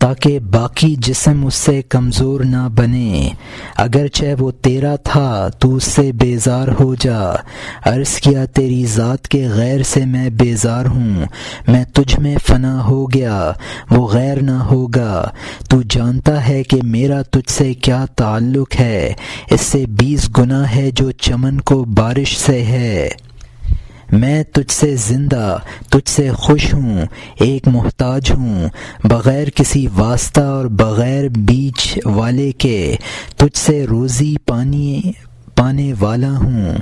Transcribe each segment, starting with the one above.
تاکہ باقی جسم اس سے کمزور نہ بنے، اگرچہ وہ تیرا تھا تو اس سے بیزار ہو جا۔ عرض کیا تیری ذات کے غیر سے میں بیزار ہوں، میں تجھ میں فنا ہو گیا، وہ غیر نہ ہوگا۔ تو جانتا ہے کہ میرا تجھ سے کیا تعلق ہے، اس سے 20 گنا ہے جو چمن کو بارش سے ہے۔ میں تجھ سے زندہ، تجھ سے خوش ہوں، ایک محتاج ہوں، بغیر کسی واسطہ اور بغیر بیچ والے کے تجھ سے روزی پانے والا ہوں۔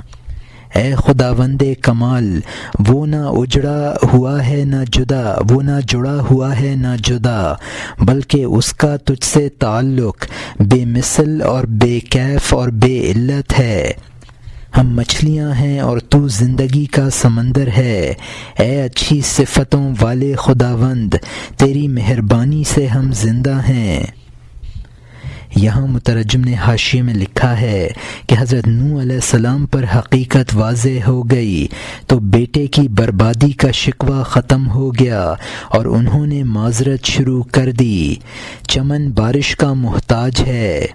اے خداوند کمال، وہ نہ اجڑا ہوا ہے نہ جدا، وہ نہ جڑا ہوا ہے نہ جدا، بلکہ اس کا تجھ سے تعلق بے مثل اور بے کیف اور بے علت ہے۔ ہم مچھلیاں ہیں اور تو زندگی کا سمندر ہے۔ اے اچھی صفتوں والے خداوند، تیری مہربانی سے ہم زندہ ہیں۔ یہاں مترجم نے حاشیے میں لکھا ہے کہ حضرت نوح علیہ السلام پر حقیقت واضح ہو گئی تو بیٹے کی بربادی کا شکوہ ختم ہو گیا اور انہوں نے معذرت شروع کر دی۔ چمن بارش کا محتاج ہے۔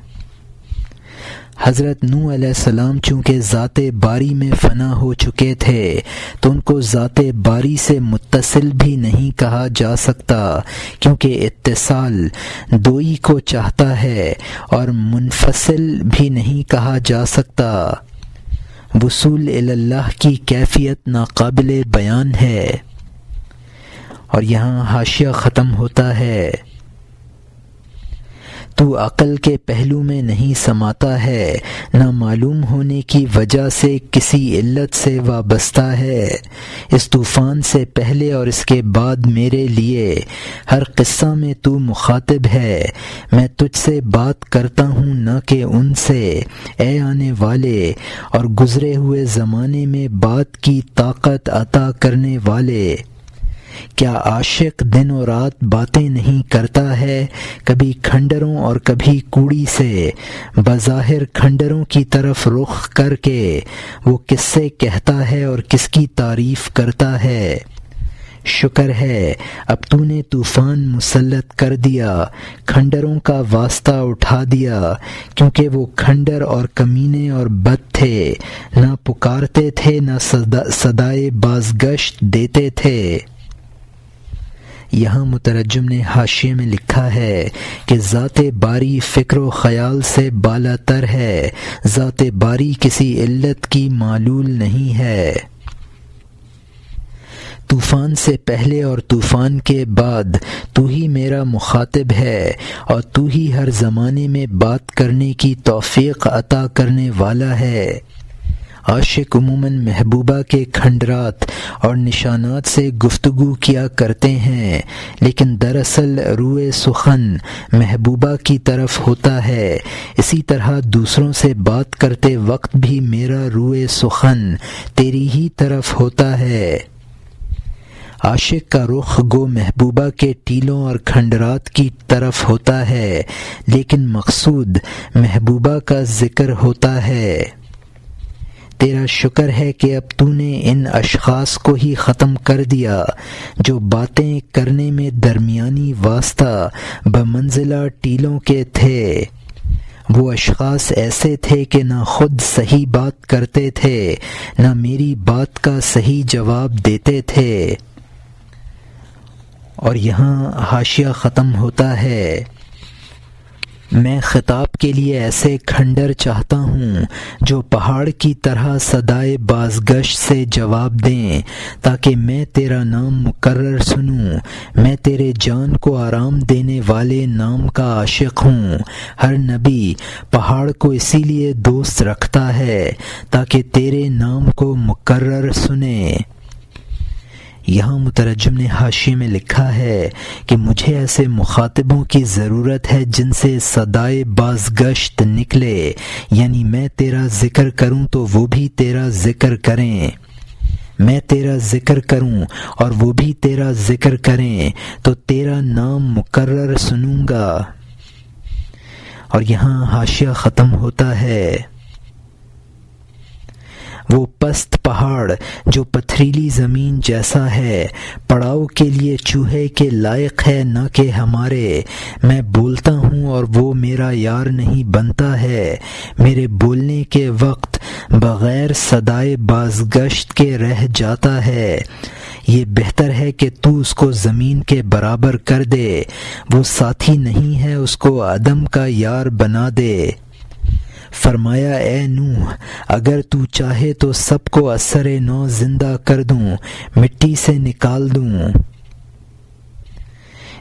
حضرت نوح علیہ السلام چونکہ ذات باری میں فنا ہو چکے تھے تو ان کو ذات باری سے متصل بھی نہیں کہا جا سکتا، کیونکہ اتصال دوئی کو چاہتا ہے، اور منفصل بھی نہیں کہا جا سکتا۔ وصول الی اللہ کی کیفیت ناقابل بیان ہے۔ اور یہاں حاشیہ ختم ہوتا ہے۔ تو عقل کے پہلو میں نہیں سماتا ہے، نہ معلوم ہونے کی وجہ سے کسی علت سے وابستہ ہے۔ اس طوفان سے پہلے اور اس کے بعد میرے لیے ہر قصہ میں تو مخاطب ہے۔ میں تجھ سے بات کرتا ہوں نہ کہ ان سے، اے آنے والے اور گزرے ہوئے زمانے میں بات کی طاقت عطا کرنے والے۔ کیا عاشق دن و رات باتیں نہیں کرتا ہے، کبھی کھنڈروں اور کبھی کوڑی سے؟ بظاہر کھنڈروں کی طرف رخ کر کے وہ کس سے کہتا ہے اور کس کی تعریف کرتا ہے؟ شکر ہے اب تو نے طوفان مسلط کر دیا، کھنڈروں کا واسطہ اٹھا دیا، کیونکہ وہ کھنڈر اور کمینے اور بد تھے، نہ پکارتے تھے نہ صدائے بازگشت دیتے تھے۔ یہاں مترجم نے حاشیے میں لکھا ہے کہ ذات باری فکر و خیال سے بالا تر ہے، ذات باری کسی علت کی معلول نہیں ہے۔ طوفان سے پہلے اور طوفان کے بعد تو ہی میرا مخاطب ہے، اور تو ہی ہر زمانے میں بات کرنے کی توفیق عطا کرنے والا ہے۔ عاشق عموماً محبوبہ کے کھنڈرات اور نشانات سے گفتگو کیا کرتے ہیں، لیکن دراصل روئے سخن محبوبہ کی طرف ہوتا ہے۔ اسی طرح دوسروں سے بات کرتے وقت بھی میرا روئے سخن تیری ہی طرف ہوتا ہے۔ عاشق کا رخ گو محبوبہ کے ٹیلوں اور کھنڈرات کی طرف ہوتا ہے، لیکن مقصود محبوبہ کا ذکر ہوتا ہے۔ تیرا شکر ہے کہ اب تو نے ان اشخاص کو ہی ختم کر دیا جو باتیں کرنے میں درمیانی واسطہ بمنزلہ ٹیلوں کے تھے۔ وہ اشخاص ایسے تھے کہ نہ خود صحیح بات کرتے تھے، نہ میری بات کا صحیح جواب دیتے تھے۔ اور یہاں حاشیہ ختم ہوتا ہے۔ میں خطاب کے لیے ایسے کھنڈر چاہتا ہوں جو پہاڑ کی طرح صدائے بازگشت سے جواب دیں، تاکہ میں تیرا نام مکرر سنوں۔ میں تیرے جان کو آرام دینے والے نام کا عاشق ہوں۔ ہر نبی پہاڑ کو اسی لیے دوست رکھتا ہے تاکہ تیرے نام کو مکرر سنے۔ یہاں مترجم نے حاشیے میں لکھا ہے کہ مجھے ایسے مخاطبوں کی ضرورت ہے جن سے صدائے بازگشت نکلے، یعنی میں تیرا ذکر کروں تو وہ بھی تیرا ذکر کریں، میں تیرا ذکر کروں اور وہ بھی تیرا ذکر کریں تو تیرا نام مکرر سنوں گا۔ اور یہاں حاشیہ ختم ہوتا ہے۔ وہ پست پہاڑ جو پتھریلی زمین جیسا ہے، پڑاؤ کے لیے چوہے کے لائق ہے نہ کہ ہمارے۔ میں بولتا ہوں اور وہ میرا یار نہیں بنتا ہے، میرے بولنے کے وقت بغیر صدائے بازگشت کے رہ جاتا ہے۔ یہ بہتر ہے کہ تو اس کو زمین کے برابر کر دے، وہ ساتھی نہیں ہے، اس کو عدم کا یار بنا دے۔ فرمایا اے نوح، اگر تو چاہے تو سب کو اثر نو زندہ کر دوں، مٹی سے نکال دوں۔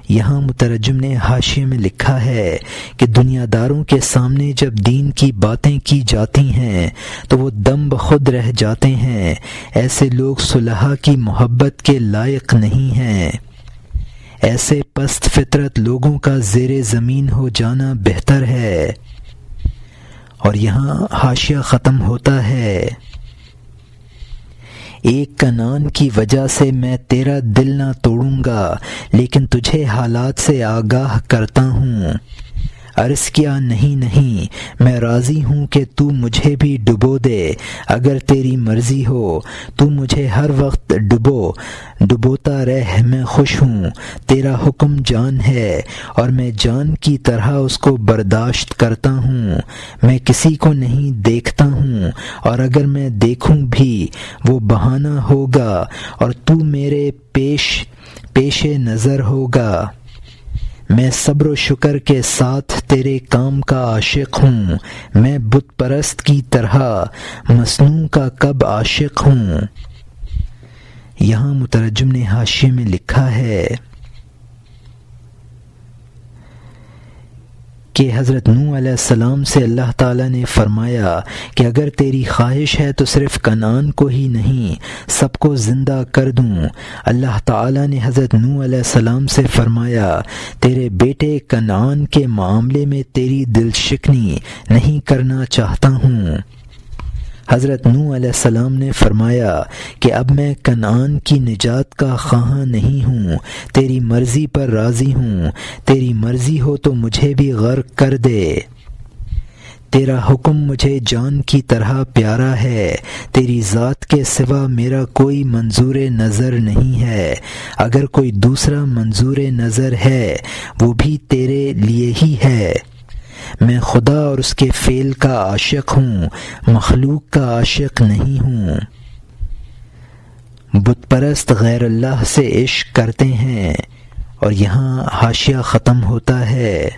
یہاں مترجم نے حاشیے میں لکھا ہے کہ دنیا داروں کے سامنے جب دین کی باتیں کی جاتی ہیں تو وہ دم بخود رہ جاتے ہیں۔ ایسے لوگ صلحاء کی محبت کے لائق نہیں ہیں۔ ایسے پست فطرت لوگوں کا زیر زمین ہو جانا بہتر ہے۔ اور یہاں حاشیہ ختم ہوتا ہے۔ ایک کنعان کی وجہ سے میں تیرا دل نہ توڑوں گا، لیکن تجھے حالات سے آگاہ کرتا ہوں۔ عرض کیا نہیں، میں راضی ہوں کہ تو مجھے بھی ڈبو دے، اگر تیری مرضی ہو تو مجھے ہر وقت ڈبوتا رہ، میں خوش ہوں۔ تیرا حکم جان ہے اور میں جان کی طرح اس کو برداشت کرتا ہوں۔ میں کسی کو نہیں دیکھتا ہوں، اور اگر میں دیکھوں بھی وہ بہانہ ہوگا اور تو میرے پیش نظر ہوگا۔ میں صبر و شکر کے ساتھ تیرے کام کا عاشق ہوں۔ میں بت پرست کی طرح مصنوع کا کب عاشق ہوں۔ یہاں مترجم نے حاشیے میں لکھا ہے کہ حضرت نوح علیہ السلام سے اللہ تعالیٰ نے فرمایا کہ اگر تیری خواہش ہے تو صرف کنعان کو ہی نہیں، سب کو زندہ کر دوں۔ اللہ تعالیٰ نے حضرت نوح علیہ السلام سے فرمایا تیرے بیٹے کنعان کے معاملے میں تیری دل شکنی نہیں کرنا چاہتا ہوں۔ حضرت نوح علیہ السلام نے فرمایا کہ اب میں کنعان کی نجات کا خواہاں نہیں ہوں، تیری مرضی پر راضی ہوں۔ تیری مرضی ہو تو مجھے بھی غرق کر دے۔ تیرا حکم مجھے جان کی طرح پیارا ہے، تیری ذات کے سوا میرا کوئی منظور نظر نہیں ہے۔ اگر کوئی دوسرا منظور نظر ہے وہ بھی تیرے لیے ہی ہے۔ میں خدا اور اس کے فعل کا عاشق ہوں، مخلوق کا عاشق نہیں ہوں۔ بت پرست غیر اللہ سے عشق کرتے ہیں۔ اور یہاں حاشیہ ختم ہوتا ہے۔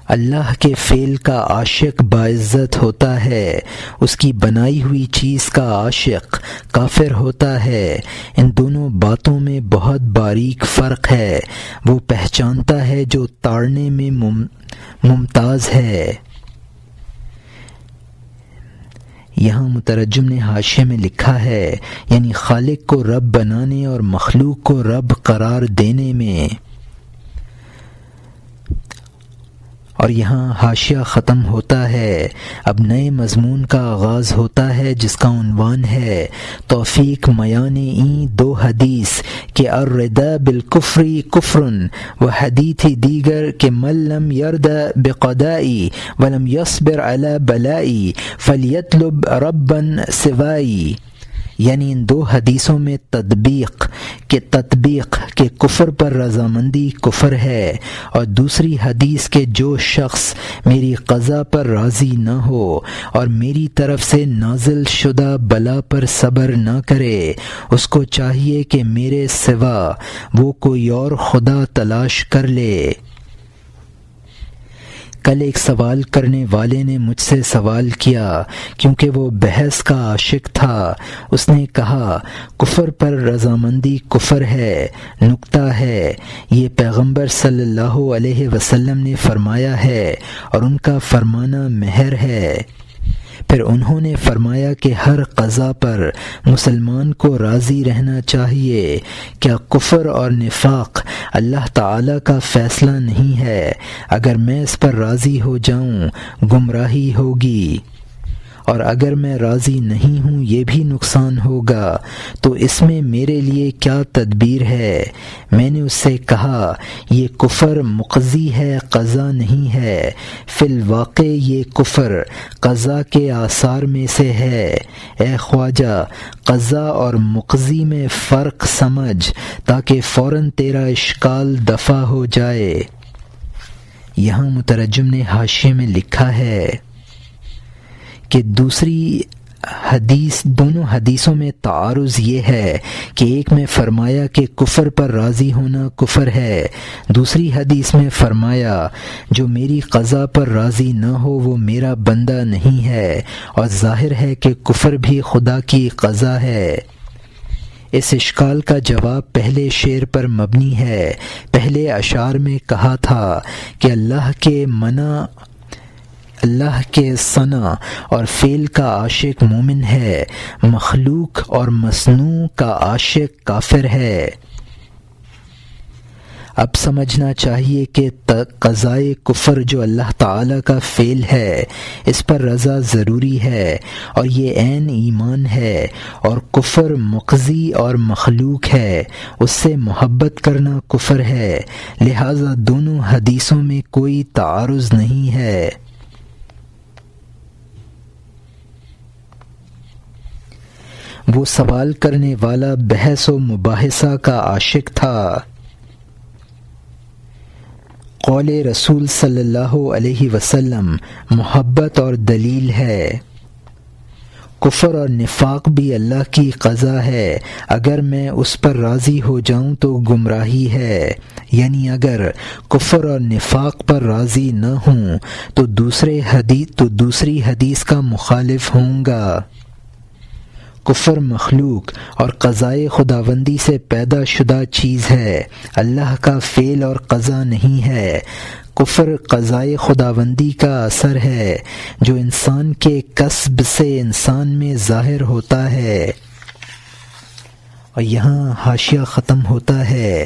اللہ کے فعل کا عاشق باعزت ہوتا ہے، اس کی بنائی ہوئی چیز کا عاشق کافر ہوتا ہے۔ ان دونوں باتوں میں بہت باریک فرق ہے۔ وہ پہچانتا ہے جو تاڑنے میں ممتاز ہے۔ یہاں مترجم نے حاشیے میں لکھا ہے یعنی خالق کو رب بنانے اور مخلوق کو رب قرار دینے میں۔ اور یہاں حاشیہ ختم ہوتا ہے۔ اب نئے مضمون کا آغاز ہوتا ہے جس کا عنوان ہے توفیق میان این دو حدیث کہ الرضا بالکفر کفر و حدیث دیگر کہ من لم یرد بقضائی ولم یصبر علی بلائی فلیطلب ربا سوائی۔ یعنی ان دو حدیثوں میں تطبیق کہ کفر پر رضامندی کفر ہے، اور دوسری حدیث کہ جو شخص میری قضا پر راضی نہ ہو اور میری طرف سے نازل شدہ بلا پر صبر نہ کرے، اس کو چاہیے کہ میرے سوا وہ کوئی اور خدا تلاش کر لے۔ کل ایک سوال کرنے والے نے مجھ سے سوال کیا کیونکہ وہ بحث کا عاشق تھا۔ اس نے کہا کفر پر رضامندی کفر ہے، نکتہ ہے، یہ پیغمبر صلی اللہ علیہ وسلم نے فرمایا ہے اور ان کا فرمانا مہر ہے۔ پھر انہوں نے فرمایا کہ ہر قضا پر مسلمان کو راضی رہنا چاہیے۔ کیا کفر اور نفاق اللہ تعالیٰ کا فیصلہ نہیں ہے؟ اگر میں اس پر راضی ہو جاؤں گمراہی ہوگی۔ اور اگر میں راضی نہیں ہوں یہ بھی نقصان ہوگا، تو اس میں میرے لیے کیا تدبیر ہے؟ میں نے اس سے کہا یہ کفر مقضی ہے، قضا نہیں ہے۔ فی الواقع یہ کفر قضا کے آثار میں سے ہے۔ اے خواجہ، قضا اور مقضی میں فرق سمجھ تاکہ فوراً تیرا اشکال دفع ہو جائے۔ یہاں مترجم نے حاشیے میں لکھا ہے کہ دونوں حدیثوں میں تعارض یہ ہے کہ ایک میں فرمایا کہ کفر پر راضی ہونا کفر ہے، دوسری حدیث میں فرمایا جو میری قضا پر راضی نہ ہو وہ میرا بندہ نہیں ہے، اور ظاہر ہے کہ کفر بھی خدا کی قضا ہے۔ اس اشکال کا جواب پہلے شعر پر مبنی ہے۔ پہلے اشعار میں کہا تھا کہ اللہ کے صنع اور فعل کا عاشق مومن ہے، مخلوق اور مصنوع کا عاشق کافر ہے۔ اب سمجھنا چاہیے کہ قضائے کفر جو اللہ تعالیٰ کا فعل ہے اس پر رضا ضروری ہے، اور یہ عین ایمان ہے، اور کفر مقضی اور مخلوق ہے، اس سے محبت کرنا کفر ہے۔ لہٰذا دونوں حدیثوں میں کوئی تعارض نہیں ہے۔ وہ سوال کرنے والا بحث و مباحثہ کا عاشق تھا۔ قول رسول صلی اللہ علیہ وسلم محبت اور دلیل ہے۔ کفر اور نفاق بھی اللہ کی قضا ہے، اگر میں اس پر راضی ہو جاؤں تو گمراہی ہے، یعنی اگر کفر اور نفاق پر راضی نہ ہوں تو دوسری حدیث کا مخالف ہوں گا۔ کفر مخلوق اور قضائے خداوندی سے پیدا شدہ چیز ہے، اللہ کا فعل اور قضا نہیں ہے۔ کفر قضائے خداوندی کا اثر ہے جو انسان کے کسب سے انسان میں ظاہر ہوتا ہے۔ اور یہاں حاشیہ ختم ہوتا ہے۔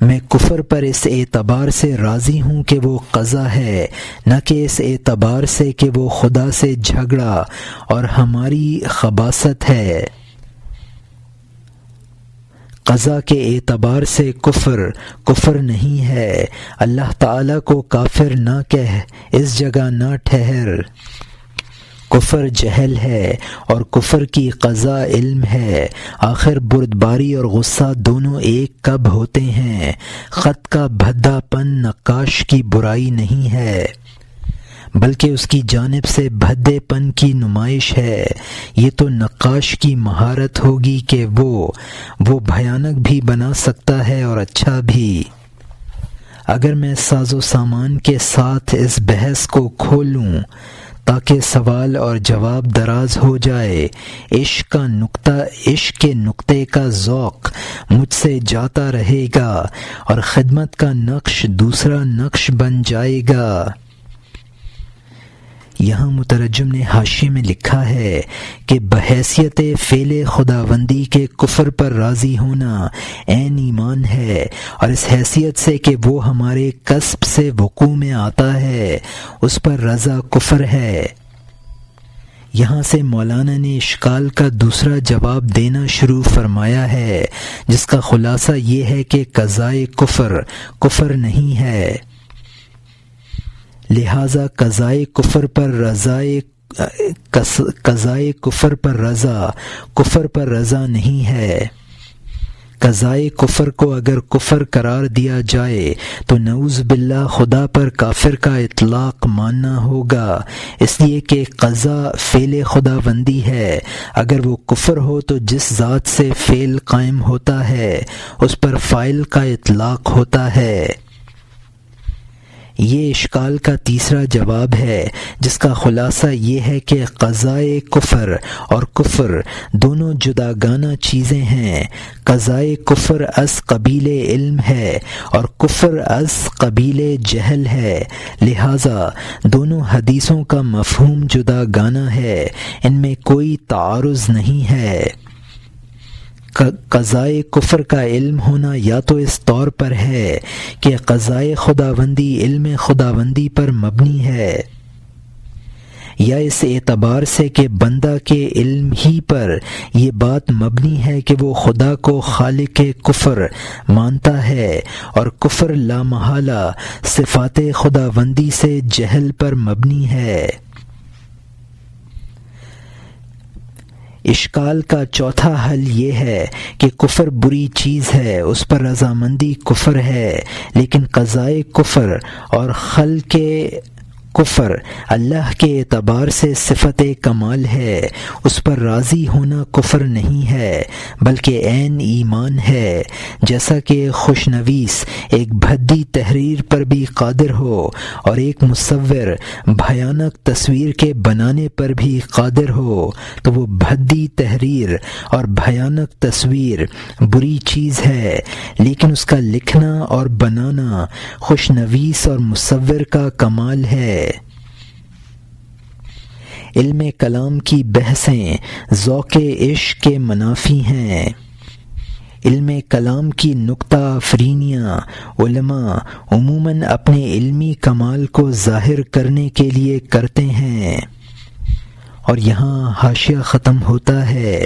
میں کفر پر اس اعتبار سے راضی ہوں کہ وہ قضا ہے، نہ کہ اس اعتبار سے کہ وہ خدا سے جھگڑا اور ہماری خباثت ہے۔ قضا کے اعتبار سے کفر نہیں ہے۔ اللہ تعالیٰ کو کافر نہ کہہ، اس جگہ نہ ٹھہر۔ کفر جہل ہے اور کفر کی قضا علم ہے۔ آخر بردباری اور غصہ دونوں ایک کب ہوتے ہیں؟ خط کا بھدا پن نقاش کی برائی نہیں ہے، بلکہ اس کی جانب سے بھدے پن کی نمائش ہے۔ یہ تو نقاش کی مہارت ہوگی کہ وہ بھیانک بھی بنا سکتا ہے اور اچھا بھی۔ اگر میں ساز و سامان کے ساتھ اس بحث کو کھولوں تاکہ سوال اور جواب دراز ہو جائے، عشق کے نقطے کا ذوق مجھ سے جاتا رہے گا اور خدمت کا نقش دوسرا نقش بن جائے گا۔ یہاں مترجم نے حاشیے میں لکھا ہے کہ بحیثیت فعل خداوندی کے کفر پر راضی ہونا عین ایمان ہے، اور اس حیثیت سے کہ وہ ہمارے کسب سے وقوع میں آتا ہے اس پر رضا کفر ہے۔ یہاں سے مولانا نے اشکال کا دوسرا جواب دینا شروع فرمایا ہے، جس کا خلاصہ یہ ہے کہ قضائے کفر نہیں ہے، لہذا قضائے کفر پر رضا کفر پر رضا نہیں ہے۔ قضائے کفر کو اگر کفر قرار دیا جائے تو نعوذ باللہ خدا پر کافر کا اطلاق ماننا ہوگا، اس لیے کہ قضا فعل خداوندی ہے۔ اگر وہ کفر ہو تو جس ذات سے فعل قائم ہوتا ہے اس پر فاعل کا اطلاق ہوتا ہے۔ یہ اشکال کا تیسرا جواب ہے، جس کا خلاصہ یہ ہے کہ قضائے کفر اور کفر دونوں جداگانہ چیزیں ہیں۔ قضائے کفر از قبیل علم ہے اور کفر از قبیل جہل ہے، لہذا دونوں حدیثوں کا مفہوم جداگانہ ہے، ان میں کوئی تعارض نہیں ہے۔ قضائے کفر کا علم ہونا یا تو اس طور پر ہے کہ قضائے خداوندی علم خداوندی پر مبنی ہے، یا اس اعتبار سے کہ بندہ کے علم ہی پر یہ بات مبنی ہے کہ وہ خدا کو خالق کفر مانتا ہے، اور کفر لامحالہ صفات خداوندی سے جہل پر مبنی ہے۔ اشکال کا چوتھا حل یہ ہے کہ کفر بری چیز ہے، اس پر رضامندی کفر ہے، لیکن قضائے کفر اور خلق کفر اللہ کے اعتبار سے صفت کمال ہے، اس پر راضی ہونا کفر نہیں ہے بلکہ عین ایمان ہے۔ جیسا کہ خوشنویس ایک بھدی تحریر پر بھی قادر ہو اور ایک مصور بھیانک تصویر کے بنانے پر بھی قادر ہو، تو وہ بھدی تحریر اور بھیانک تصویر بری چیز ہے، لیکن اس کا لکھنا اور بنانا خوشنویس اور مصور کا کمال ہے۔ علم کلام کی بحثیں ذوق عشق کے منافی ہیں۔ علم کلام کی نکتہ افرینیاں علماء عموماً اپنے علمی کمال کو ظاہر کرنے کے لیے کرتے ہیں۔ اور یہاں حاشیہ ختم ہوتا ہے۔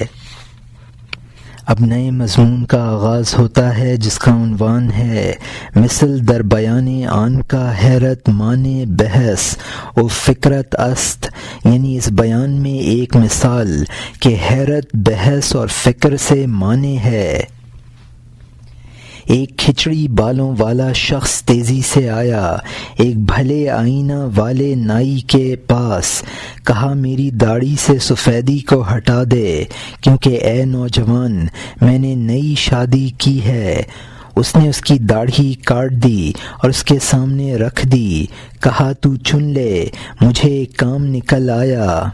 اب نئے مضمون کا آغاز ہوتا ہے جس کا عنوان ہے مثل در بیان آن کا حیرت مانے بحث و فکرت است، یعنی اس بیان میں ایک مثال کہ حیرت بحث اور فکر سے مانے ہے۔ ایک کھچڑی بالوں والا شخص تیزی سے آیا ایک بھلے آئینہ والے نائی کے پاس، کہا میری داڑھی سے سفیدی کو ہٹا دے کیونکہ اے نوجوان میں نے نئی شادی کی ہے۔ اس نے اس کی داڑھی کاٹ دی اور اس کے سامنے رکھ دی، کہا تو چن لے، مجھے ایک کام نکل آیا۔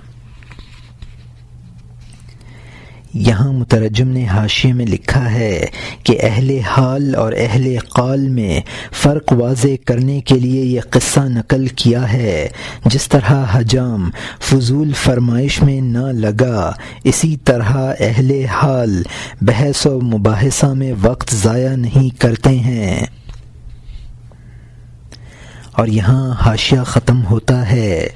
یہاں مترجم نے حاشیے میں لکھا ہے کہ اہل حال اور اہل قال میں فرق واضح کرنے کے لیے یہ قصہ نقل کیا ہے۔ جس طرح حجام فضول فرمائش میں نہ لگا، اسی طرح اہل حال بحث و مباحثہ میں وقت ضائع نہیں کرتے ہیں۔ اور یہاں حاشیہ ختم ہوتا ہے۔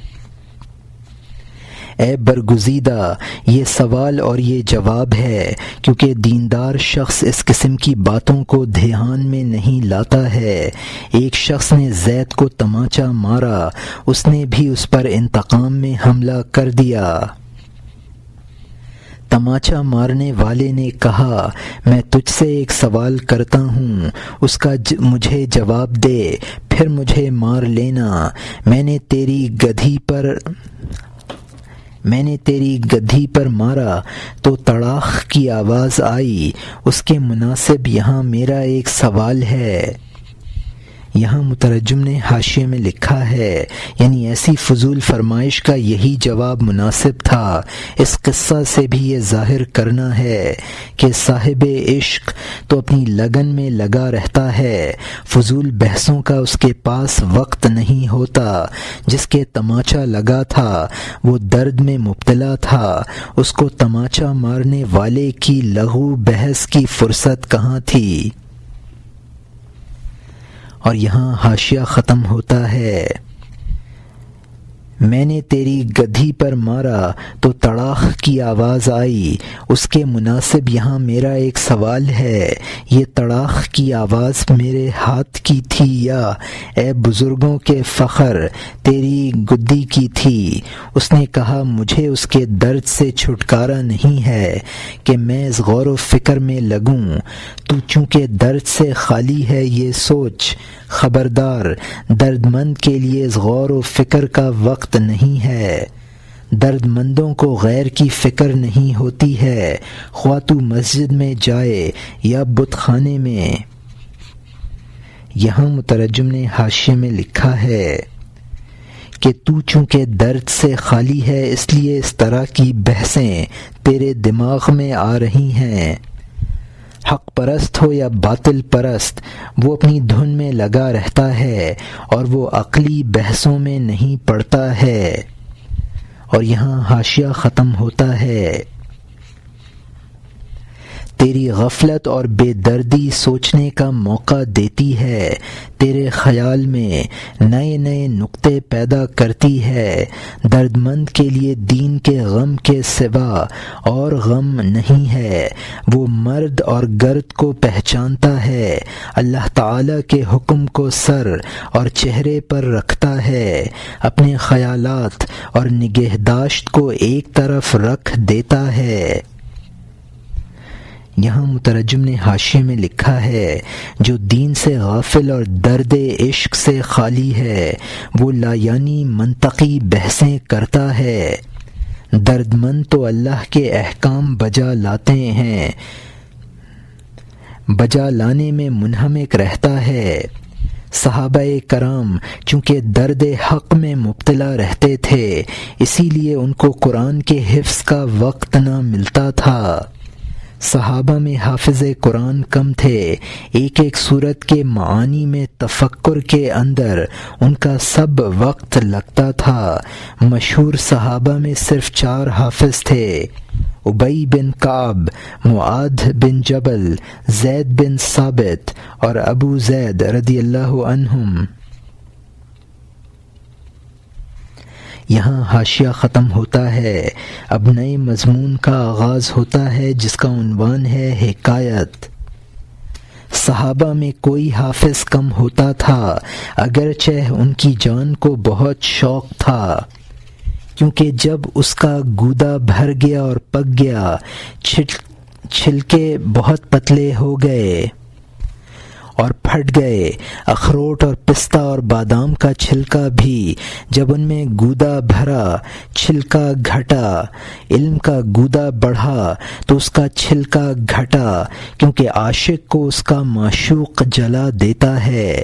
اے برگزیدہ، یہ سوال اور یہ جواب ہے، کیونکہ دیندار شخص اس قسم کی باتوں کو دھیان میں نہیں لاتا ہے۔ ایک شخص نے زید کو تماچا مارا، اس نے بھی اس پر انتقام میں حملہ کر دیا۔ تماچا مارنے والے نے کہا میں تجھ سے ایک سوال کرتا ہوں، اس کا مجھے جواب دے، پھر مجھے مار لینا۔ میں نے تیری گدھی پر مارا تو تڑاخ کی آواز آئی، اس کے مناسب یہاں میرا ایک سوال ہے۔ یہاں مترجم نے حاشیے میں لکھا ہے یعنی ایسی فضول فرمائش کا یہی جواب مناسب تھا۔ اس قصہ سے بھی یہ ظاہر کرنا ہے کہ صاحب عشق تو اپنی لگن میں لگا رہتا ہے، فضول بحثوں کا اس کے پاس وقت نہیں ہوتا۔ جس کے تماچا لگا تھا وہ درد میں مبتلا تھا، اس کو تماچا مارنے والے کی لغو بحث کی فرصت کہاں تھی۔ اور یہاں حاشیہ ختم ہوتا ہے۔ میں نے تیری گدھی پر مارا تو تڑاخ کی آواز آئی، اس کے مناسب یہاں میرا ایک سوال ہے، یہ تڑاخ کی آواز میرے ہاتھ کی تھی یا اے بزرگوں کے فخر تیری گدی کی تھی؟ اس نے کہا مجھے اس کے درد سے چھٹکارا نہیں ہے کہ میں اس غور و فکر میں لگوں، تو چونکہ درد سے خالی ہے یہ سوچ، خبردار درد مند کے لیے اس غور و فکر کا وقت نہیں ہے۔ درد مندوں کو غیر کی فکر نہیں ہوتی ہے، خواہ تو مسجد میں جائے یا بت خانے میں۔ یہاں مترجم نے حاشیے میں لکھا ہے کہ تو چونکہ درد سے خالی ہے اس لیے اس طرح کی بحثیں تیرے دماغ میں آ رہی ہیں۔ حق پرست ہو یا باطل پرست، وہ اپنی دھن میں لگا رہتا ہے اور وہ عقلی بحثوں میں نہیں پڑتا ہے۔ اور یہاں حاشیہ ختم ہوتا ہے۔ تیری غفلت اور بے دردی سوچنے کا موقع دیتی ہے، تیرے خیال میں نئے نئے نقطے پیدا کرتی ہے۔ درد مند کے لیے دین کے غم کے سوا اور غم نہیں ہے، وہ مرد اور گرد کو پہچانتا ہے، اللہ تعالی کے حکم کو سر اور چہرے پر رکھتا ہے، اپنے خیالات اور نگہداشت کو ایک طرف رکھ دیتا ہے۔ یہاں مترجم نے حاشیے میں لکھا ہے، جو دین سے غافل اور درد عشق سے خالی ہے وہ لایعنی منطقی بحثیں کرتا ہے۔ درد مند تو اللہ کے احکام بجا لاتے ہیں، بجا لانے میں منہمک رہتا ہے۔ صحابہ کرام چونکہ درد حق میں مبتلا رہتے تھے، اسی لیے ان کو قرآن کے حفظ کا وقت نہ ملتا تھا۔ صحابہ میں حافظ قرآن کم تھے، ایک ایک سورت کے معانی میں تفکر کے اندر ان کا سب وقت لگتا تھا۔ مشہور صحابہ میں صرف 4 حافظ تھے، ابی بن کعب، معاذ بن جبل، زید بن ثابت اور ابو زید رضی اللہ عنہم۔ یہاں حاشیہ ختم ہوتا ہے، اب نئے مضمون کا آغاز ہوتا ہے جس کا عنوان ہے حکایت۔ صحابہ میں کوئی حافظ کم ہوتا تھا، اگرچہ ان کی جان کو بہت شوق تھا، کیونکہ جب اس کا گودا بھر گیا اور پک گیا، چھلکے بہت پتلے ہو گئے اور پھٹ گئے۔ اخروٹ اور پستہ اور بادام کا چھلکا بھی جب ان میں گودا بھرا، چھلکا گھٹا، علم کا گودا بڑھا تو اس کا چھلکا گھٹا، کیونکہ عاشق کو اس کا معشوق جلا دیتا ہے۔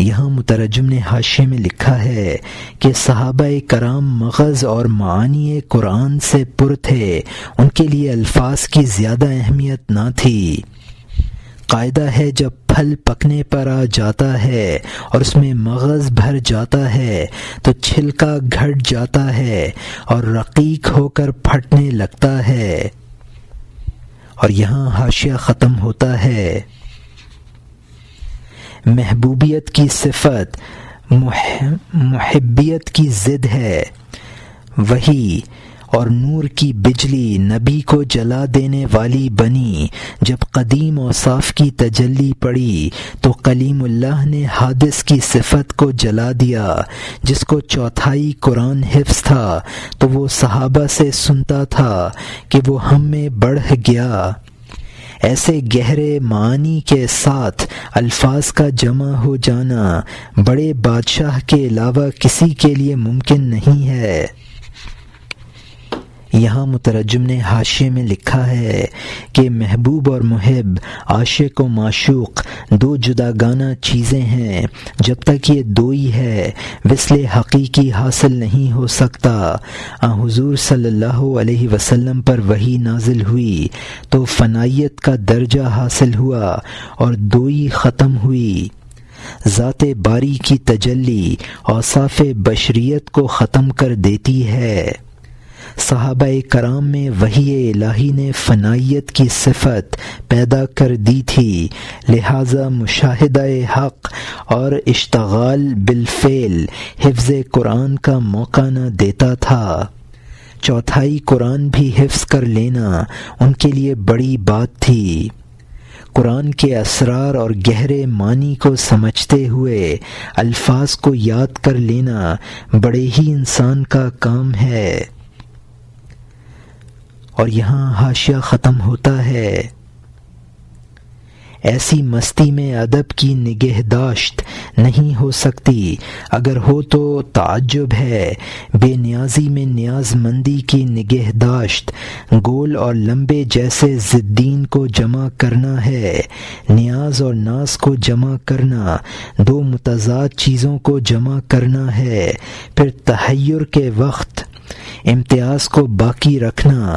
یہاں مترجم نے حاشیے میں لکھا ہے کہ صحابہ کرام مغز اور معانی قرآن سے پر تھے، ان کے لیے الفاظ کی زیادہ اہمیت نہ تھی۔ قاعدہ ہے جب پھل پکنے پر آ جاتا ہے اور اس میں مغز بھر جاتا ہے تو چھلکا گھٹ جاتا ہے اور رقیق ہو کر پھٹنے لگتا ہے۔ اور یہاں حاشیہ ختم ہوتا ہے۔ محبوبیت کی صفت محبیت کی ضد ہے، وہی اور نور کی بجلی نبی کو جلا دینے والی بنی۔ جب قدیم اوصاف کی تجلی پڑی تو کلیم اللہ نے حادث کی صفت کو جلا دیا۔ جس کو 4 قرآن حفظ تھا تو وہ صحابہ سے سنتا تھا کہ وہ ہم میں بڑھ گیا۔ ایسے گہرے معانی کے ساتھ الفاظ کا جمع ہو جانا بڑے بادشاہ کے علاوہ کسی کے لیے ممکن نہیں ہے۔ یہاں مترجم نے حاشیے میں لکھا ہے کہ محبوب اور محب، عاشق و معشوق 2 جداگانہ چیزیں ہیں۔ جب تک یہ 2 ہی ہے وصل حقیقی حاصل نہیں ہو سکتا۔ حضور صلی اللہ علیہ وسلم پر وحی نازل ہوئی تو فنائیت کا درجہ حاصل ہوا اور 2 ہی ختم ہوئی۔ ذات باری کی تجلی اوصاف بشریت کو ختم کر دیتی ہے۔ صحابہ کرام میں وحی الہی نے فنائیت کی صفت پیدا کر دی تھی، لہذا مشاہدہ حق اور اشتغال بالفعل حفظ قرآن کا موقع نہ دیتا تھا۔ 4 قرآن بھی حفظ کر لینا ان کے لیے بڑی بات تھی۔ قرآن کے اسرار اور گہرے معنی کو سمجھتے ہوئے الفاظ کو یاد کر لینا بڑے ہی انسان کا کام ہے۔ اور یہاں حاشیہ ختم ہوتا ہے۔ ایسی مستی میں ادب کی نگہداشت نہیں ہو سکتی، اگر ہو تو تعجب ہے۔ بے نیازی میں نیاز مندی کی نگہداشت گول اور لمبے جیسے ضدین کو جمع کرنا ہے۔ نیاز اور ناز کو جمع کرنا 2 متضاد چیزوں کو جمع کرنا ہے۔ پھر تحیر کے وقت امتیاز کو باقی رکھنا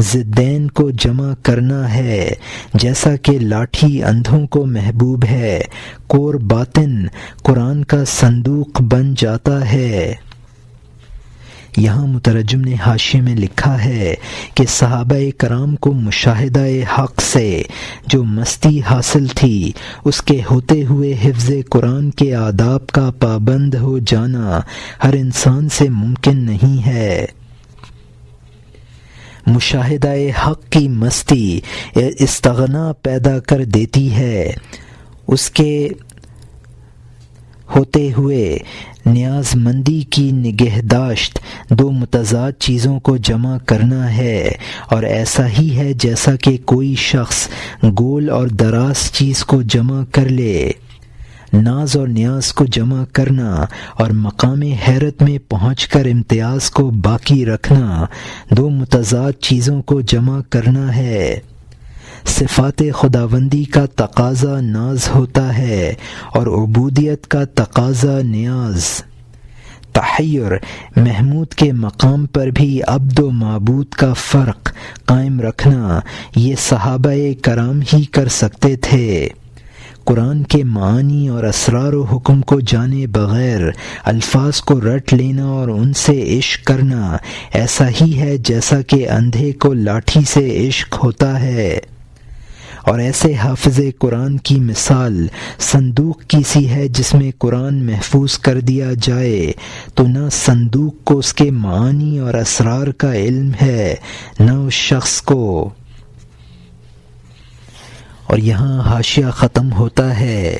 ضدین کو جمع کرنا ہے۔ جیسا کہ لاٹھی اندھوں کو محبوب ہے، کور باطن قرآن کا صندوق بن جاتا ہے۔ یہاں مترجم نے حاشیے میں لکھا ہے کہ صحابہ کرام کو مشاہدہ حق سے جو مستی حاصل تھی اس کے ہوتے ہوئے حفظ قرآن کے آداب کا پابند ہو جانا ہر انسان سے ممکن نہیں ہے۔ مشاہدہ حق کی مستی استغنا پیدا کر دیتی ہے، اس کے ہوتے ہوئے نیاز مندی کی نگہداشت دو متضاد چیزوں کو جمع کرنا ہے، اور ایسا ہی ہے جیسا کہ کوئی شخص گول اور دراز چیز کو جمع کر لے۔ ناز اور نیاز کو جمع کرنا اور مقام حیرت میں پہنچ کر امتیاز کو باقی رکھنا دو متضاد چیزوں کو جمع کرنا ہے۔ صفات خداوندی کا تقاضا ناز ہوتا ہے اور عبودیت کا تقاضا نیاز۔ تحیر محمود کے مقام پر بھی عبد و معبود کا فرق قائم رکھنا یہ صحابہ کرام ہی کر سکتے تھے۔ قرآن کے معانی اور اسرار و حکم کو جانے بغیر الفاظ کو رٹ لینا اور ان سے عشق کرنا ایسا ہی ہے جیسا کہ اندھے کو لاٹھی سے عشق ہوتا ہے، اور ایسے حافظ قرآن کی مثال صندوق کی سی ہے جس میں قرآن محفوظ کر دیا جائے تو نہ صندوق کو اس کے معانی اور اسرار کا علم ہے نہ اس شخص کو۔ اور یہاں حاشیہ ختم ہوتا ہے۔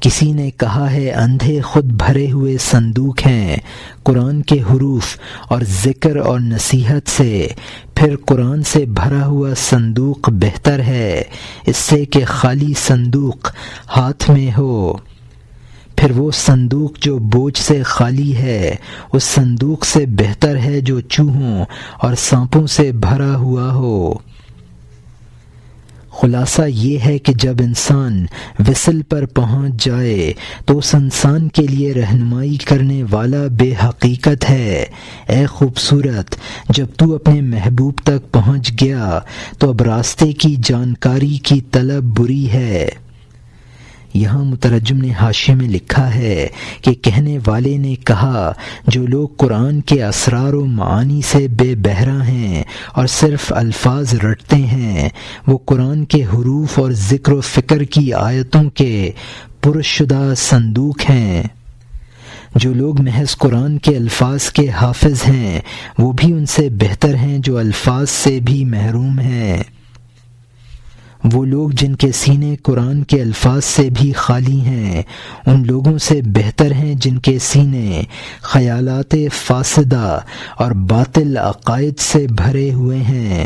کسی نے کہا ہے اندھے خود بھرے ہوئے صندوق ہیں قرآن کے حروف اور ذکر اور نصیحت سے، پھر قرآن سے بھرا ہوا صندوق بہتر ہے اس سے کہ خالی صندوق ہاتھ میں ہو۔ پھر وہ صندوق جو بوجھ سے خالی ہے اس صندوق سے بہتر ہے جو چوہوں اور سانپوں سے بھرا ہوا ہو۔ خلاصہ یہ ہے کہ جب انسان وصل پر پہنچ جائے تو اس انسان کے لیے رہنمائی کرنے والا بے حقیقت ہے۔ اے خوبصورت، جب تو اپنے محبوب تک پہنچ گیا تو اب راستے کی جانکاری کی طلب بری ہے۔ یہاں مترجم نے حاشیے میں لکھا ہے کہ کہنے والے نے کہا جو لوگ قرآن کے اسرار و معانی سے بے بہرا ہیں اور صرف الفاظ رٹتے ہیں وہ قرآن کے حروف اور ذکر و فکر کی آیتوں کے پرشدہ صندوق ہیں۔ جو لوگ محض قرآن کے الفاظ کے حافظ ہیں وہ بھی ان سے بہتر ہیں جو الفاظ سے بھی محروم ہیں۔ وہ لوگ جن کے سینے قرآن کے الفاظ سے بھی خالی ہیں ان لوگوں سے بہتر ہیں جن کے سینے خیالات فاسدہ اور باطل عقائد سے بھرے ہوئے ہیں۔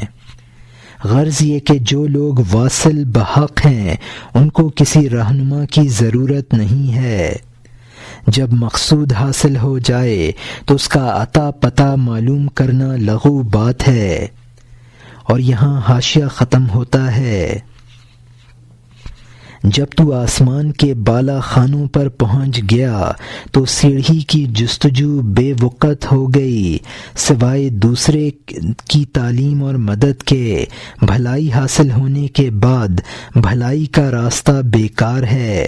غرض یہ کہ جو لوگ واصل بحق ہیں ان کو کسی رہنما کی ضرورت نہیں ہے۔ جب مقصود حاصل ہو جائے تو اس کا عطا پتہ معلوم کرنا لغو بات ہے۔ اور یہاں حاشیہ ختم ہوتا ہے۔ جب تو آسمان کے بالا خانوں پر پہنچ گیا تو سیڑھی کی جستجو بے وقت ہو گئی، سوائے دوسرے کی تعلیم اور مدد کے بھلائی حاصل ہونے کے بعد بھلائی کا راستہ بیکار ہے۔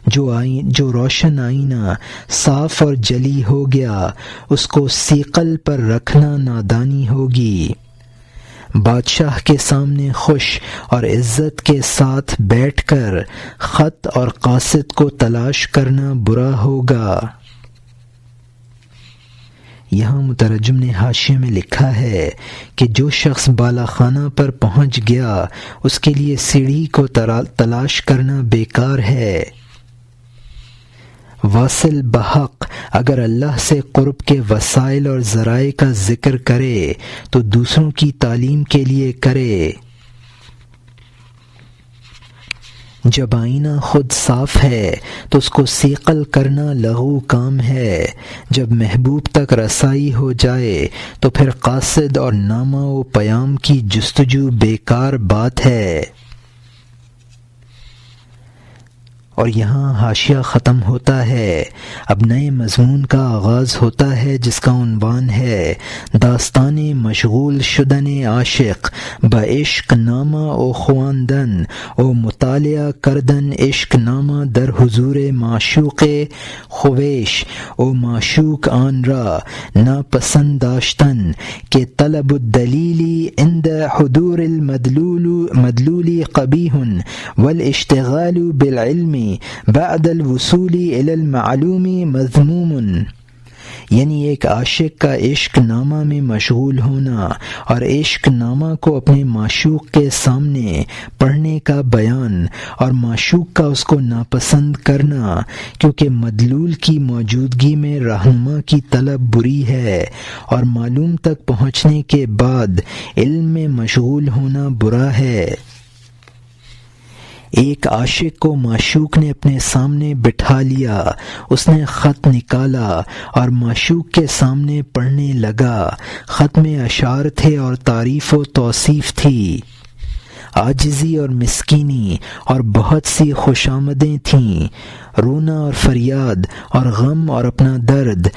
جو روشن آئینہ صاف اور جلی ہو گیا اس کو صیقل پر رکھنا نادانی ہوگی۔ بادشاہ کے سامنے خوش اور عزت کے ساتھ بیٹھ کر خط اور قاصد کو تلاش کرنا برا ہوگا۔ یہاں مترجم نے حاشیے میں لکھا ہے کہ جو شخص بالا خانہ پر پہنچ گیا اس کے لیے سیڑھی کو تلاش کرنا بیکار ہے۔ واصل بحق اگر اللہ سے قرب کے وسائل اور ذرائع کا ذکر کرے تو دوسروں کی تعلیم کے لیے کرے۔ جب آئینہ خود صاف ہے تو اس کو صیقل کرنا لغو کام ہے۔ جب محبوب تک رسائی ہو جائے تو پھر قاصد اور نامہ و پیام کی جستجو بیکار بات ہے۔ اور یہاں حاشیہ ختم ہوتا ہے۔ اب نئے مضمون کا آغاز ہوتا ہے جس کا عنوان ہے داستان مشغول شدن عاشق با عشق نامہ او خواندن او مطالعہ کردن عشق نامہ در حضور معشوق خویش او معشوق آن را ناپسند داشتن کہ طلب الدلیل عند حضور المدلول قبیح والاشتغال بالعلم بعد الوصول الى المعلوم مذموم، یعنی ایک عاشق کا عشق نامہ میں مشغول ہونا اور عشق نامہ کو اپنے معشوق کے سامنے پڑھنے کا بیان اور معشوق کا اس کو ناپسند کرنا، کیونکہ مدلول کی موجودگی میں رہنما کی طلب بری ہے اور معلوم تک پہنچنے کے بعد علم میں مشغول ہونا برا ہے۔ ایک عاشق کو معشوق نے اپنے سامنے بٹھا لیا، اس نے خط نکالا اور معشوق کے سامنے پڑھنے لگا۔ خط میں اشعار تھے اور تعریف و توصیف تھی، عاجزی اور مسکینی اور بہت سی خوشامدیں تھیں، رونا اور فریاد اور غم اور اپنا درد،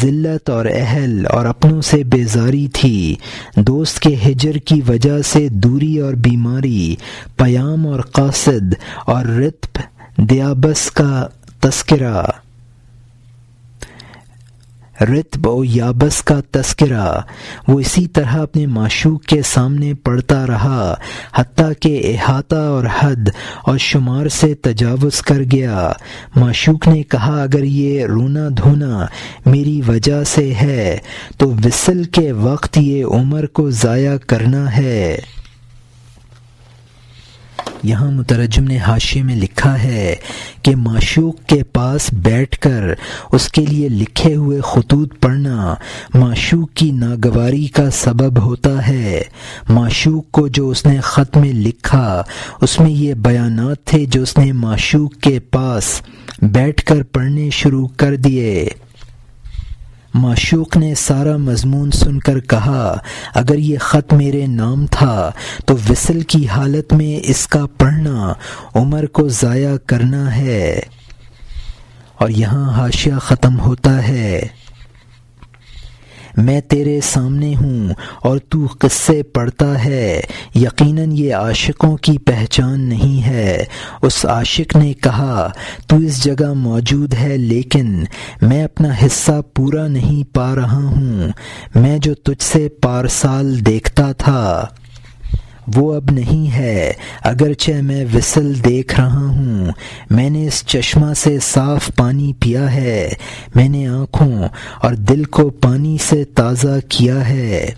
ذلت اور اہل اور اپنوں سے بیزاری تھی، دوست کے ہجر کی وجہ سے دوری اور بیماری، پیام اور قاصد اور رتب دیابس کا تذکرہ، رتب و یابس کا تذکرہ۔ وہ اسی طرح اپنے معشوق کے سامنے پڑھتا رہا حتیٰ کہ احاطہ اور حد اور شمار سے تجاوز کر گیا۔ معشوق نے کہا اگر یہ رونا دھونا میری وجہ سے ہے تو وصل کے وقت یہ عمر کو ضائع کرنا ہے۔ یہاں مترجم نے حاشیے میں لکھا ہے کہ معشوق کے پاس بیٹھ کر اس کے لیے لکھے ہوئے خطوط پڑھنا معشوق کی ناگواری کا سبب ہوتا ہے۔ معشوق کو جو اس نے خط میں لکھا اس میں یہ بیانات تھے جو اس نے معشوق کے پاس بیٹھ کر پڑھنے شروع کر دیے۔ معشوق نے سارا مضمون سن کر کہا اگر یہ خط میرے نام تھا تو وصل کی حالت میں اس کا پڑھنا عمر کو ضائع کرنا ہے۔ اور یہاں حاشیہ ختم ہوتا ہے، میں تیرے سامنے ہوں اور تو قصے پڑھتا ہے، یقیناً یہ عاشقوں کی پہچان نہیں ہے۔ اس عاشق نے کہا تو اس جگہ موجود ہے لیکن میں اپنا حصہ پورا نہیں پا رہا ہوں، میں جو تجھ سے پارسال دیکھتا تھا وہ اب نہیں ہے، اگرچہ میں وصل دیکھ رہا ہوں۔ میں نے اس چشمہ سے صاف پانی پیا ہے، میں نے آنکھوں اور دل کو پانی سے تازہ کیا ہے۔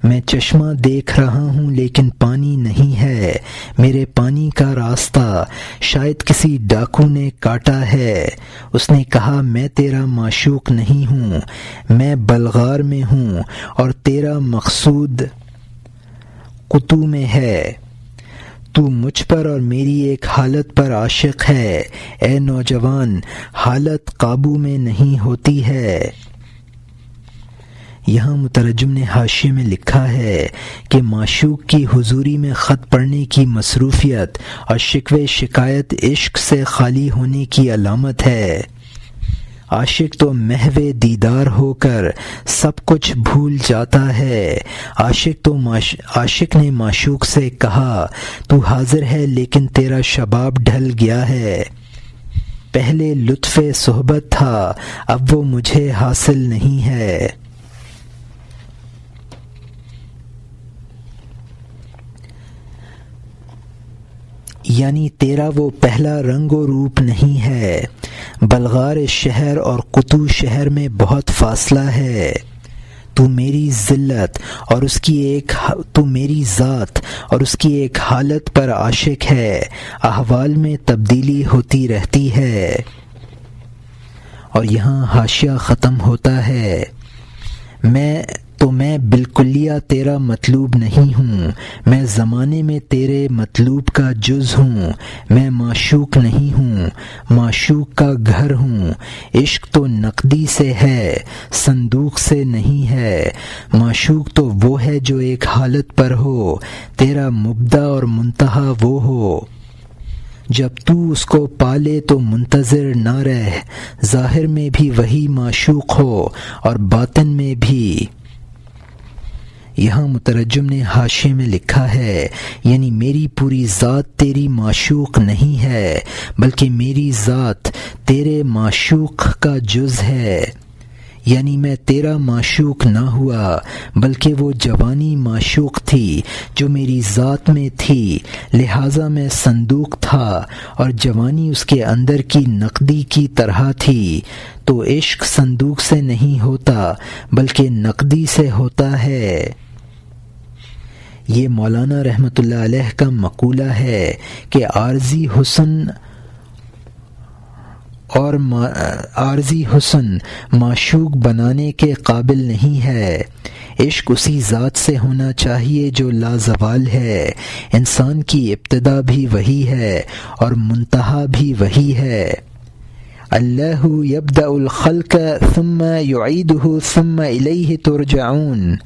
میں چشمہ دیکھ رہا ہوں لیکن پانی نہیں ہے، میرے پانی کا راستہ شاید کسی ڈاکو نے کاٹا ہے۔ اس نے کہا میں تیرا معشوق نہیں ہوں، میں بلغار میں ہوں اور تیرا مقصود قطو میں ہے، تو مجھ پر اور میری ایک حالت پر عاشق ہے۔ اے نوجوان، حالت قابو میں نہیں ہوتی ہے۔ یہاں مترجم نے حاشیے میں لکھا ہے کہ معشوق کی حضوری میں خط پڑھنے کی مصروفیت اور شکوے شکایت عشق سے خالی ہونے کی علامت ہے۔ عاشق تو محو دیدار ہو کر سب کچھ بھول جاتا ہے۔ عاشق نے معشوق سے کہا تو حاضر ہے لیکن تیرا شباب ڈھل گیا ہے، پہلے لطف صحبت تھا اب وہ مجھے حاصل نہیں ہے۔ یعنی تیرا وہ پہلا رنگ و روپ نہیں ہے۔ بلغار شہر اور قطو شہر میں بہت فاصلہ ہے۔ تو میری ذلت اور تو میری ذات اور اس کی ایک حالت پر عاشق ہے، احوال میں تبدیلی ہوتی رہتی ہے۔ اور یہاں حاشیہ ختم ہوتا ہے، میں بالکلیہ تیرا مطلوب نہیں ہوں، میں زمانے میں تیرے مطلوب کا جز ہوں، میں معشوق نہیں ہوں، معشوق کا گھر ہوں۔ عشق تو نقدی سے ہے، صندوق سے نہیں ہے۔ معشوق تو وہ ہے جو ایک حالت پر ہو، تیرا مبدا اور منتہا وہ ہو۔ جب تو اس کو پالے تو منتظر نہ رہ، ظاہر میں بھی وہی معشوق ہو اور باطن میں بھی۔ یہاں مترجم نے حاشیے میں لکھا ہے، یعنی میری پوری ذات تیری معشوق نہیں ہے، بلکہ میری ذات تیرے معشوق کا جز ہے، یعنی میں تیرا معشوق نہ ہوا بلکہ وہ جوانی معشوق تھی جو میری ذات میں تھی، لہٰذا میں صندوق تھا اور جوانی اس کے اندر کی نقدی کی طرح تھی۔ تو عشق صندوق سے نہیں ہوتا بلکہ نقدی سے ہوتا ہے۔ یہ مولانا رحمۃ اللہ علیہ کا مقولہ ہے کہ عارضی حسن معشوق بنانے کے قابل نہیں ہے۔ عشق اسی ذات سے ہونا چاہیے جو لازوال ہے۔ انسان کی ابتدا بھی وہی ہے اور منتہا بھی وہی ہے۔ اللہ یبدأ الخلق ثم یعیدہ ثم الیہ ترجعون۔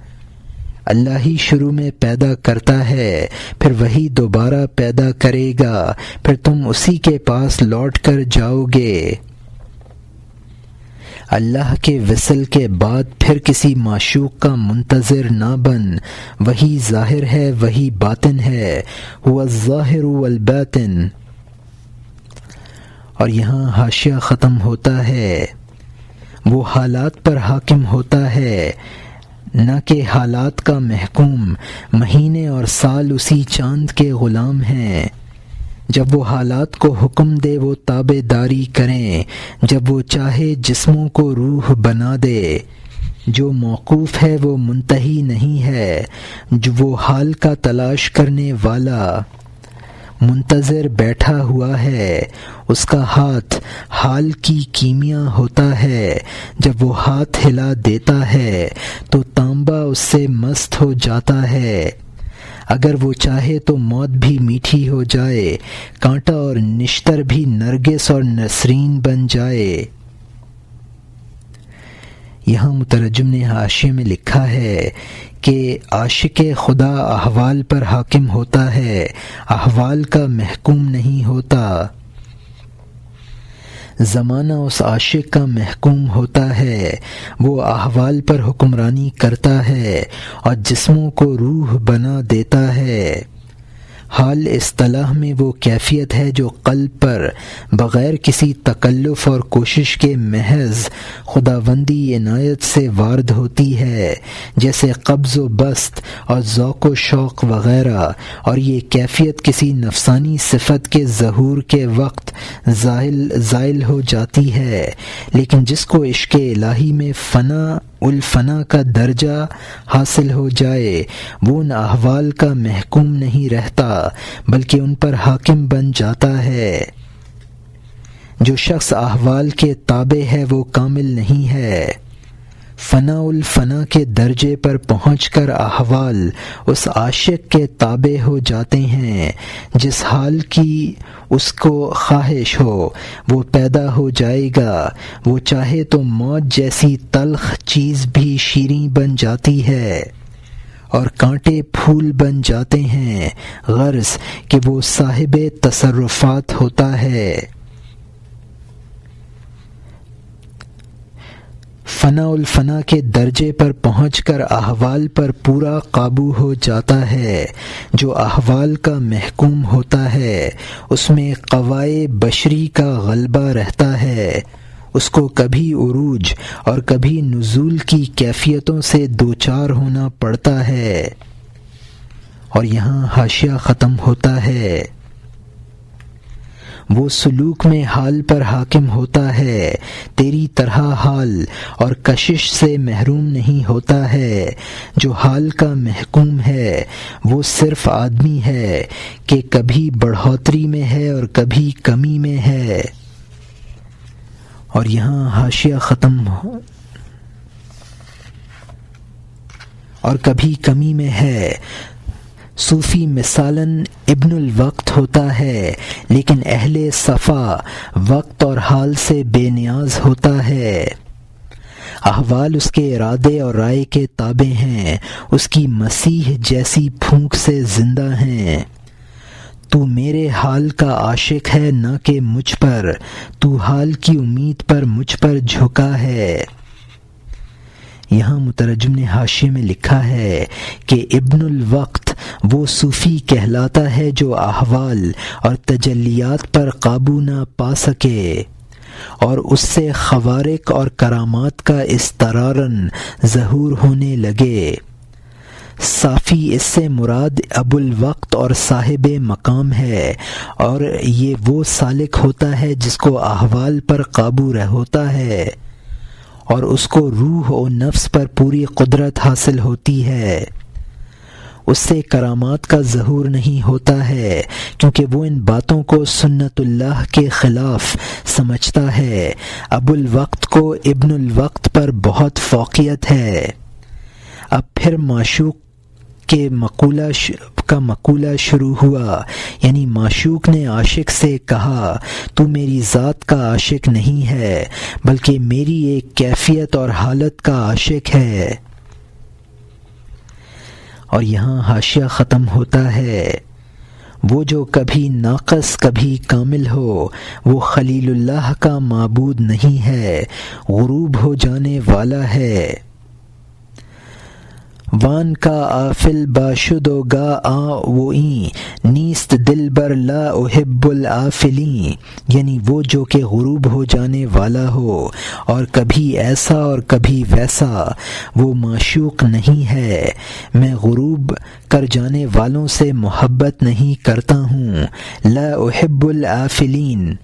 اللہ ہی شروع میں پیدا کرتا ہے، پھر وہی دوبارہ پیدا کرے گا، پھر تم اسی کے پاس لوٹ کر جاؤ گے۔ اللہ کے وصل کے بعد پھر کسی معشوق کا منتظر نہ بن، وہی ظاہر ہے وہی باطن ہے، هو الظاہر والباطن۔ اور یہاں حاشیہ ختم ہوتا ہے، وہ حالات پر حاکم ہوتا ہے نہ کہ حالات کا محکوم، مہینے اور سال اسی چاند کے غلام ہیں۔ جب وہ حالات کو حکم دے وہ تابع داری کریں، جب وہ چاہے جسموں کو روح بنا دے۔ جو موقوف ہے وہ منتہی نہیں ہے، جو وہ حال کا تلاش کرنے والا منتظر بیٹھا ہوا ہے، اس کا ہاتھ حال کی کیمیا ہوتا ہے۔ جب وہ ہاتھ ہلا دیتا ہے تو تانبا اس سے مست ہو جاتا ہے۔ اگر وہ چاہے تو موت بھی میٹھی ہو جائے، کانٹا اور نشتر بھی نرگس اور نسرین بن جائے۔ یہاں مترجم نے حاشیے میں لکھا ہے کہ عاشق خدا احوال پر حاکم ہوتا ہے، احوال کا محکوم نہیں ہوتا۔ زمانہ اس عاشق کا محکوم ہوتا ہے، وہ احوال پر حکمرانی کرتا ہے اور جسموں کو روح بنا دیتا ہے۔ حال اصطلاح میں وہ کیفیت ہے جو قلب پر بغیر کسی تکلف اور کوشش کے محض خداوندی عنایت سے وارد ہوتی ہے، جیسے قبض و بسط اور ذوق و شوق وغیرہ، اور یہ کیفیت کسی نفسانی صفت کے ظہور کے وقت زائل ہو جاتی ہے، لیکن جس کو عشق الہی میں فنا الفنا کا درجہ حاصل ہو جائے وہ ان احوال کا محکوم نہیں رہتا بلکہ ان پر حاکم بن جاتا ہے۔ جو شخص احوال کے تابع ہے وہ کامل نہیں ہے۔ فنا الفنا کے درجے پر پہنچ کر احوال اس عاشق کے تابع ہو جاتے ہیں، جس حال کی اس کو خواہش ہو وہ پیدا ہو جائے گا۔ وہ چاہے تو موت جیسی تلخ چیز بھی شیریں بن جاتی ہے اور کانٹے پھول بن جاتے ہیں، غرض کہ وہ صاحب تصرفات ہوتا ہے۔ فنا الفنا کے درجے پر پہنچ کر احوال پر پورا قابو ہو جاتا ہے۔ جو احوال کا محکوم ہوتا ہے اس میں قوائے بشری کا غلبہ رہتا ہے، اس کو کبھی عروج اور کبھی نزول کی کیفیتوں سے دوچار ہونا پڑتا ہے۔ اور یہاں حاشیہ ختم ہوتا ہے، وہ سلوک میں حال پر حاکم ہوتا ہے، تیری طرح حال اور کشش سے محروم نہیں ہوتا ہے۔ جو حال کا محکوم ہے وہ صرف آدمی ہے کہ کبھی بڑھوتری میں ہے اور کبھی کمی میں ہے۔ اور یہاں حاشیہ ختم اور کبھی کمی میں ہے۔ صوفی مثالاً ابن الوقت ہوتا ہے، لیکن اہل صفا وقت اور حال سے بے نیاز ہوتا ہے۔ احوال اس کے ارادے اور رائے کے تابع ہیں، اس کی مسیح جیسی پھونک سے زندہ ہیں۔ تو میرے حال کا عاشق ہے نہ کہ مجھ پر، تو حال کی امید پر مجھ پر جھکا ہے۔ یہاں مترجم نے حاشیے میں لکھا ہے کہ ابن الوقت وہ صوفی کہلاتا ہے جو احوال اور تجلیات پر قابو نہ پا سکے اور اس سے خوارق اور کرامات کا اضطراراً ظہور ہونے لگے۔ صافی اس سے مراد ابو الوقت اور صاحب مقام ہے، اور یہ وہ سالک ہوتا ہے جس کو احوال پر قابو ہوتا ہے اور اس کو روح و نفس پر پوری قدرت حاصل ہوتی ہے۔ اس سے کرامات کا ظہور نہیں ہوتا ہے کیونکہ وہ ان باتوں کو سنت اللہ کے خلاف سمجھتا ہے۔ ابو الوقت کو ابن الوقت پر بہت فوقیت ہے۔ اب پھر معشوق کے مقولہ شروع ہوا، یعنی معشوق نے عاشق سے کہا تو میری ذات کا عاشق نہیں ہے بلکہ میری ایک کیفیت اور حالت کا عاشق ہے۔ اور یہاں حاشیہ ختم ہوتا ہے، وہ جو کبھی ناقص کبھی کامل ہو وہ خلیل اللہ کا معبود نہیں ہے، غروب ہو جانے والا ہے۔ وان کا آفل باشدو گا وئیں نیست دل بر لا احب العافلین، یعنی وہ جو کہ غروب ہو جانے والا ہو اور کبھی ایسا اور کبھی ویسا، وہ معشوق نہیں ہے، میں غروب کر جانے والوں سے محبت نہیں کرتا ہوں۔ لا احب العافلین،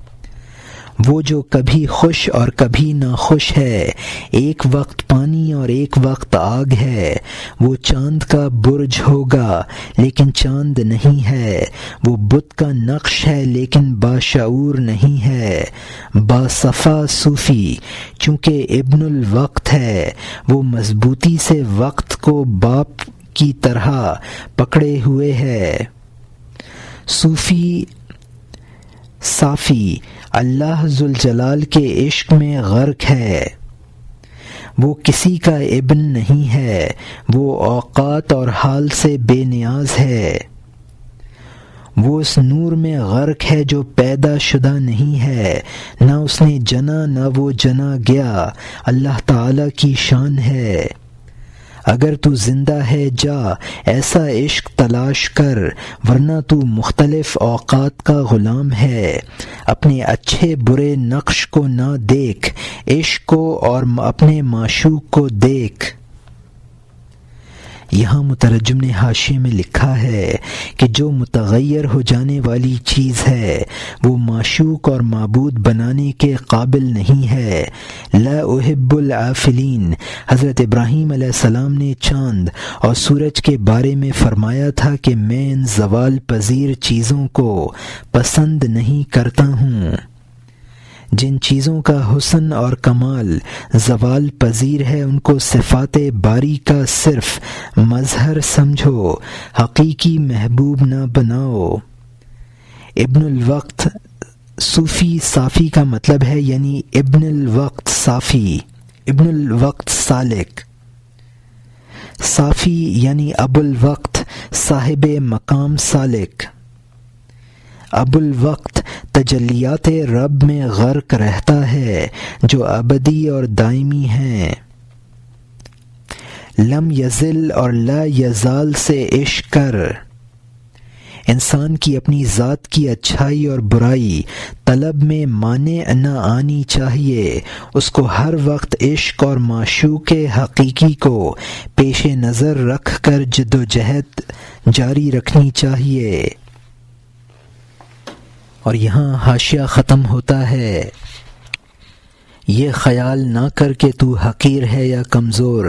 وہ جو کبھی خوش اور کبھی ناخوش ہے، ایک وقت پانی اور ایک وقت آگ ہے، وہ چاند کا برج ہوگا لیکن چاند نہیں ہے، وہ بت کا نقش ہے لیکن باشعور نہیں ہے۔ باصفا صوفی چونکہ ابن الوقت ہے، وہ مضبوطی سے وقت کو باپ کی طرح پکڑے ہوئے ہے۔ صافی اللہ ذوالجلال کے عشق میں غرق ہے، وہ کسی کا ابن نہیں ہے، وہ اوقات اور حال سے بے نیاز ہے، وہ اس نور میں غرق ہے جو پیدا شدہ نہیں ہے، نہ اس نے جنا نہ وہ جنا گیا، اللہ تعالی کی شان ہے۔ اگر تو زندہ ہے جا ایسا عشق تلاش کر، ورنہ تو مختلف اوقات کا غلام ہے۔ اپنے اچھے برے نقش کو نہ دیکھ، عشق کو اور اپنے معشوق کو دیکھ۔ یہاں مترجم نے حاشیے میں لکھا ہے کہ جو متغیر ہو جانے والی چیز ہے وہ معشوق اور معبود بنانے کے قابل نہیں ہے۔ لا احب العافلین، حضرت ابراہیم علیہ السلام نے چاند اور سورج کے بارے میں فرمایا تھا کہ میں ان زوال پذیر چیزوں کو پسند نہیں کرتا ہوں۔ جن چیزوں کا حسن اور کمال زوال پذیر ہے ان کو صفات باری کا صرف مظہر سمجھو، حقیقی محبوب نہ بناؤ۔ ابن الوقت صوفی صافی کا مطلب ہے، یعنی ابن الوقت صافی، ابن الوقت سالک، صافی یعنی ابو الوقت صاحب مقام سالک۔ ابو الوقت تجلیات رب میں غرق رہتا ہے جو ابدی اور دائمی ہیں۔ لم یزل اور لا یزال سے عشق کر، انسان کی اپنی ذات کی اچھائی اور برائی طلب میں مانع نہ آنی چاہیے، اس کو ہر وقت عشق اور معشوق حقیقی کو پیش نظر رکھ کر جد و جہد جاری رکھنی چاہیے۔ اور یہاں حاشیہ ختم ہوتا ہے، یہ خیال نہ کر کہ تو حقیر ہے یا کمزور،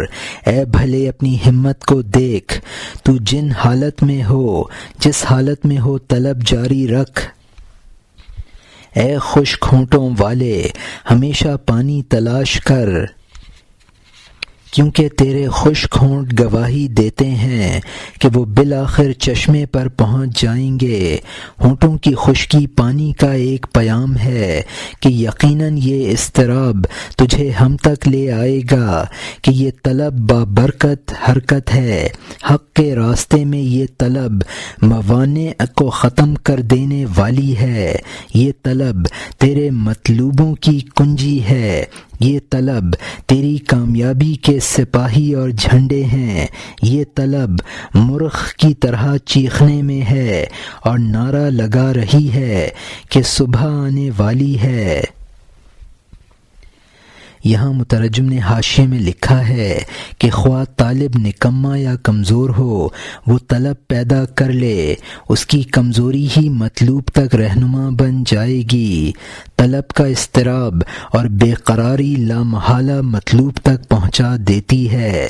اے بھلے اپنی ہمت کو دیکھ، تو جن حالت میں ہو جس حالت میں ہو طلب جاری رکھ۔ اے خشک ہونٹوں والے ہمیشہ پانی تلاش کر، کیونکہ تیرے خشک ہونٹ گواہی دیتے ہیں کہ وہ بالآخر چشمے پر پہنچ جائیں گے۔ ہونٹوں کی خشکی پانی کا ایک پیام ہے کہ یقیناً یہ اضطراب تجھے ہم تک لے آئے گا کہ یہ طلب بابرکت حرکت ہے۔ حق کے راستے میں یہ طلب موانع کو ختم کر دینے والی ہے۔ یہ طلب تیرے مطلوبوں کی کنجی ہے۔ یہ طلب تیری کامیابی کے سپاہی اور جھنڈے ہیں۔ یہ طلب مرغ کی طرح چیخنے میں ہے اور نعرہ لگا رہی ہے کہ صبح آنے والی ہے۔ یہاں مترجم نے حاشیے میں لکھا ہے کہ خواہ طالب نکما یا کمزور ہو، وہ طلب پیدا کر لے، اس کی کمزوری ہی مطلوب تک رہنما بن جائے گی۔ طلب کا اضطراب اور بے قراری لامحالہ مطلوب تک پہنچا دیتی ہے۔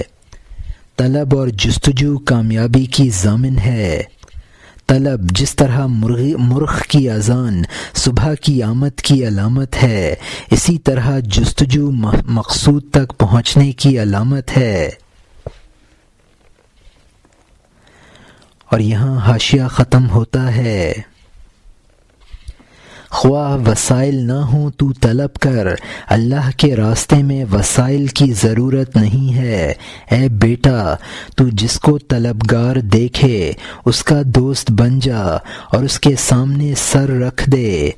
طلب اور جستجو کامیابی کی ضامن ہے۔ طلب جس طرح مرغ کی اذان صبح کی آمد کی علامت ہے، اسی طرح جستجو مقصود تک پہنچنے کی علامت ہے۔ اور یہاں حاشیہ ختم ہوتا ہے۔ خواہ وسائل نہ ہوں تو طلب کر، اللہ کے راستے میں وسائل کی ضرورت نہیں ہے۔ اے بیٹا، تو جس کو طلبگار دیکھے اس کا دوست بن جا اور اس کے سامنے سر رکھ دے۔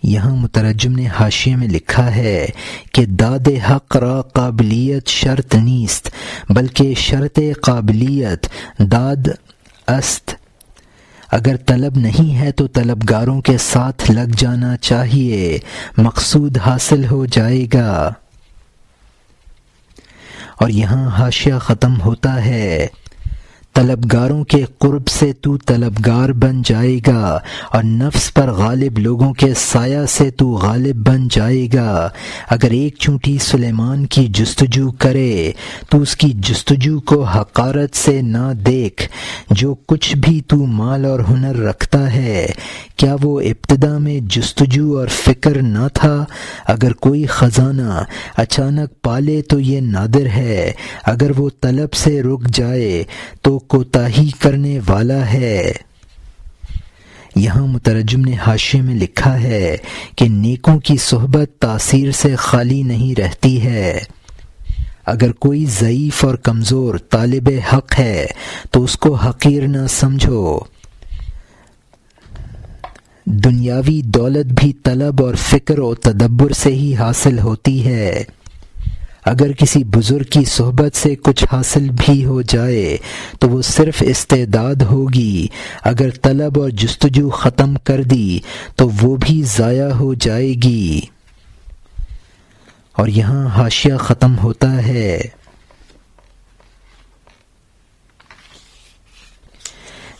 یہاں مترجم نے حاشیے میں لکھا ہے کہ داد حق را قابلیت شرط نیست بلکہ شرط قابلیت داد است۔ اگر طلب نہیں ہے تو طلبگاروں کے ساتھ لگ جانا چاہیے، مقصود حاصل ہو جائے گا۔ اور یہاں حاشیہ ختم ہوتا ہے۔ طلبگاروں کے قرب سے تو طلبگار بن جائے گا اور نفس پر غالب لوگوں کے سایہ سے تو غالب بن جائے گا۔ اگر ایک چونٹی سلیمان کی جستجو کرے تو اس کی جستجو کو حقارت سے نہ دیکھ۔ جو کچھ بھی تو مال اور ہنر رکھتا ہے، کیا وہ ابتدا میں جستجو اور فکر نہ تھا؟ اگر کوئی خزانہ اچانک پالے تو یہ نادر ہے، اگر وہ طلب سے رک جائے تو کوتاہی کرنے والا ہے۔ یہاں مترجم نے حاشیے میں لکھا ہے کہ نیکوں کی صحبت تاثیر سے خالی نہیں رہتی ہے۔ اگر کوئی ضعیف اور کمزور طالب حق ہے تو اس کو حقیر نہ سمجھو۔ دنیاوی دولت بھی طلب اور فکر و تدبر سے ہی حاصل ہوتی ہے۔ اگر کسی بزرگ کی صحبت سے کچھ حاصل بھی ہو جائے تو وہ صرف استعداد ہوگی، اگر طلب اور جستجو ختم کر دی تو وہ بھی ضائع ہو جائے گی۔ اور یہاں حاشیہ ختم ہوتا ہے۔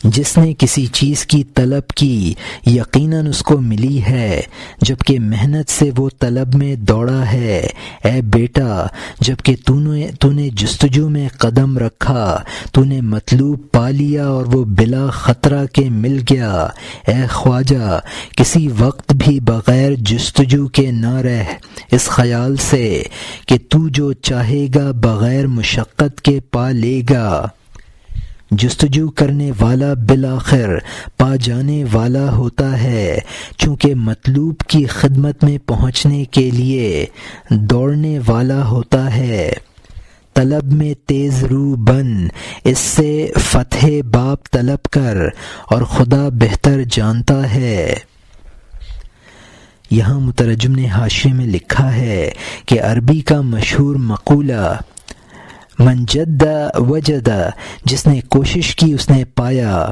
جس نے کسی چیز کی طلب کی یقیناً اس کو ملی ہے، جبکہ محنت سے وہ طلب میں دوڑا ہے۔ اے بیٹا، جبکہ تو نے جستجو میں قدم رکھا، تو نے مطلوب پا لیا اور وہ بلا خطرہ کے مل گیا۔ اے خواجہ، کسی وقت بھی بغیر جستجو کے نہ رہ، اس خیال سے کہ تو جو چاہے گا بغیر مشقت کے پا لے گا۔ جستجو کرنے والا بالآخر پا جانے والا ہوتا ہے، چونکہ مطلوب کی خدمت میں پہنچنے کے لیے دوڑنے والا ہوتا ہے۔ طلب میں تیز رو بن، اس سے فتح باب طلب کر، اور خدا بہتر جانتا ہے۔ یہاں مترجم نے حاشیے میں لکھا ہے کہ عربی کا مشہور مقولہ من جد وجد، جس نے کوشش کی اس نے پایا،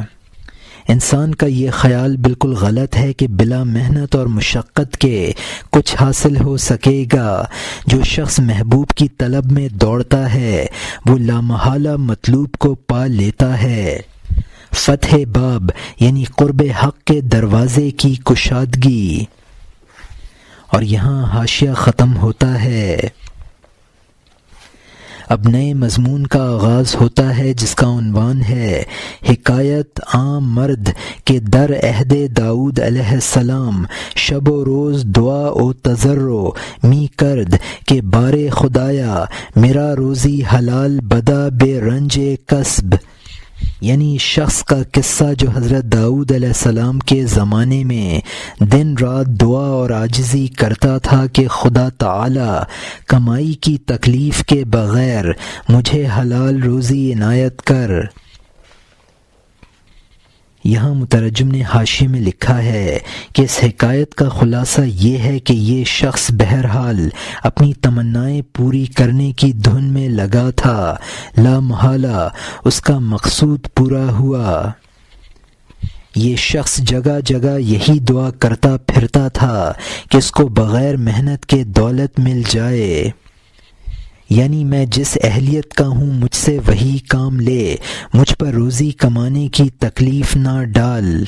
انسان کا یہ خیال بالکل غلط ہے کہ بلا محنت اور مشقت کے کچھ حاصل ہو سکے گا۔ جو شخص محبوب کی طلب میں دوڑتا ہے وہ لامحالہ مطلوب کو پا لیتا ہے۔ فتح باب یعنی قرب حق کے دروازے کی کشادگی۔ اور یہاں حاشیہ ختم ہوتا ہے۔ اب نئے مضمون کا آغاز ہوتا ہے جس کا عنوان ہے حکایت عام مرد کے در عہد داؤد علیہ السلام شب و روز دعا و تضرع می کرد کہ بار خدایا میرا روزی حلال بدا بے رنج کسب، یعنی شخص کا قصہ جو حضرت داؤد علیہ السلام کے زمانے میں دن رات دعا اور عاجزی کرتا تھا کہ خدا تعالی کمائی کی تکلیف کے بغیر مجھے حلال روزی عنایت کر۔ یہاں مترجم نے حاشیے میں لکھا ہے کہ اس حکایت کا خلاصہ یہ ہے کہ یہ شخص بہرحال اپنی تمنائیں پوری کرنے کی دھن میں لگا تھا، لا محالہ اس کا مقصود پورا ہوا۔ یہ شخص جگہ جگہ یہی دعا کرتا پھرتا تھا کہ اس کو بغیر محنت کے دولت مل جائے، یعنی میں جس اہلیت کا ہوں مجھ سے وہی کام لے، مجھ پر روزی کمانے کی تکلیف نہ ڈال۔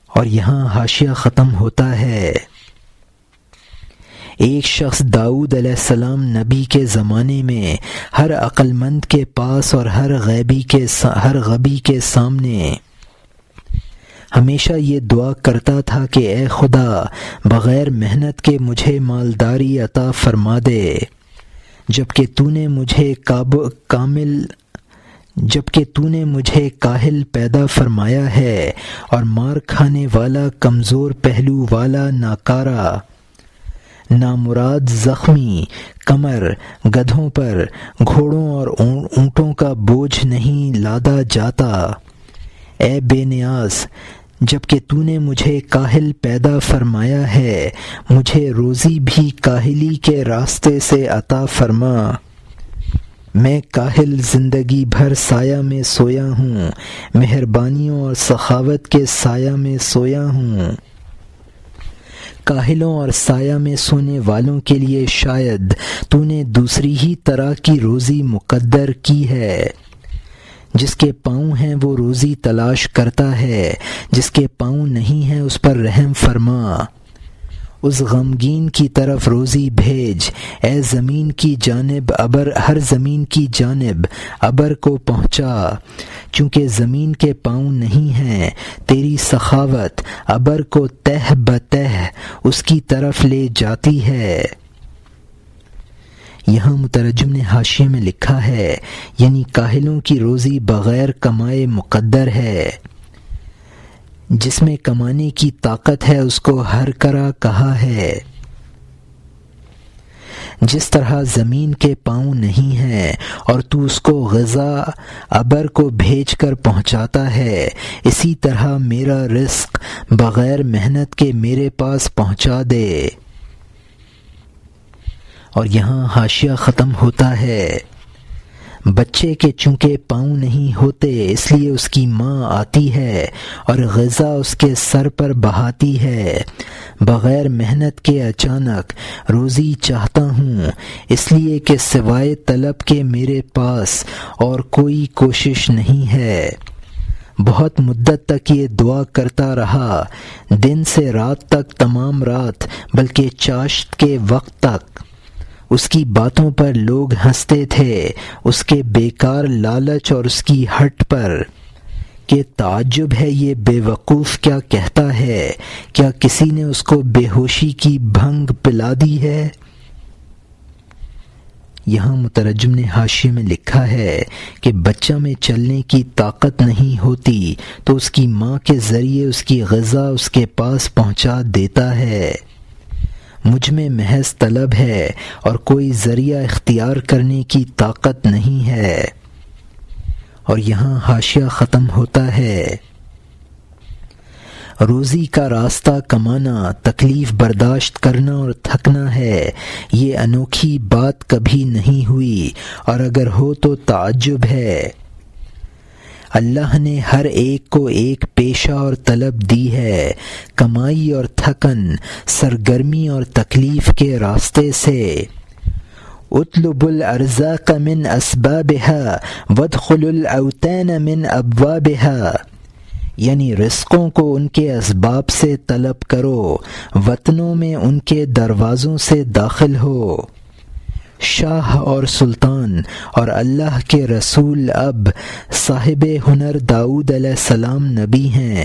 اور یہاں حاشیہ ختم ہوتا ہے۔ ایک شخص داؤد علیہ السلام نبی کے زمانے میں ہر عقل مند کے پاس اور ہر غبی کے سامنے ہمیشہ یہ دعا کرتا تھا کہ اے خدا بغیر محنت کے مجھے مالداری عطا فرما دے، جبکہ تو نے مجھے کاہل پیدا فرمایا ہے اور مار کھانے والا، کمزور پہلو والا، ناکارہ، نامراد، زخمی کمر، گدھوں پر گھوڑوں اور اونٹوں کا بوجھ نہیں لادا جاتا۔ اے بے نیاز، جبکہ تو نے مجھے کاہل پیدا فرمایا ہے، مجھے روزی بھی کاہلی کے راستے سے عطا فرما۔ میں کاہل زندگی بھر سایہ میں سویا ہوں، مہربانیوں اور سخاوت کے سایہ میں سویا ہوں۔ کاہلوں اور سایہ میں سونے والوں کے لیے شاید تو نے دوسری ہی طرح کی روزی مقدر کی ہے۔ جس کے پاؤں ہیں وہ روزی تلاش کرتا ہے، جس کے پاؤں نہیں ہیں اس پر رحم فرما۔ اس غمگین کی طرف روزی بھیج، اے زمین کی جانب ابر، ہر زمین کی جانب ابر کو پہنچا، چونکہ زمین کے پاؤں نہیں ہیں، تیری سخاوت ابر کو تہ بتہ اس کی طرف لے جاتی ہے۔ یہاں مترجم نے حاشیے میں لکھا ہے یعنی کاہلوں کی روزی بغیر کمائے مقدر ہے، جس میں کمانے کی طاقت ہے اس کو ہر کرا کہا ہے۔ جس طرح زمین کے پاؤں نہیں ہیں اور تو اس کو غذا ابر کو بھیج کر پہنچاتا ہے، اسی طرح میرا رزق بغیر محنت کے میرے پاس پہنچا دے۔ اور یہاں حاشیہ ختم ہوتا ہے۔ بچے کے چونکہ پاؤں نہیں ہوتے اس لیے اس کی ماں آتی ہے اور غذا اس کے سر پر بہاتی ہے۔ بغیر محنت کے اچانک روزی چاہتا ہوں، اس لیے کہ سوائے طلب کے میرے پاس اور کوئی کوشش نہیں ہے۔ بہت مدت تک یہ دعا کرتا رہا، دن سے رات تک، تمام رات بلکہ چاشت کے وقت تک۔ اس کی باتوں پر لوگ ہنستے تھے، اس کے بیکار لالچ اور اس کی ہٹ پر کہ تعجب ہے یہ بے وقوف کیا کہتا ہے، کیا کسی نے اس کو بے ہوشی کی بھنگ پلا دی ہے؟ یہاں مترجم نے حاشیے میں لکھا ہے کہ بچہ میں چلنے کی طاقت نہیں ہوتی تو اس کی ماں کے ذریعے اس کی غذا اس کے پاس پہنچا دیتا ہے۔ مجھ میں محض طلب ہے اور کوئی ذریعہ اختیار کرنے کی طاقت نہیں ہے۔ اور یہاں حاشیہ ختم ہوتا ہے۔ روزی کا راستہ کمانا، تکلیف برداشت کرنا اور تھکنا ہے، یہ انوکھی بات کبھی نہیں ہوئی، اور اگر ہو تو تعجب ہے۔ اللہ نے ہر ایک کو ایک پیشہ اور طلب دی ہے، کمائی اور تھکن، سرگرمی اور تکلیف کے راستے سے۔ اطلب الارزاق من اسبابها وادخل الاوطان من ابوابها، یعنی رزقوں کو ان کے اسباب سے طلب کرو، وطنوں میں ان کے دروازوں سے داخل ہو۔ شاہ اور سلطان اور اللہ کے رسول اب صاحب ہنر داؤد علیہ السلام نبی ہیں۔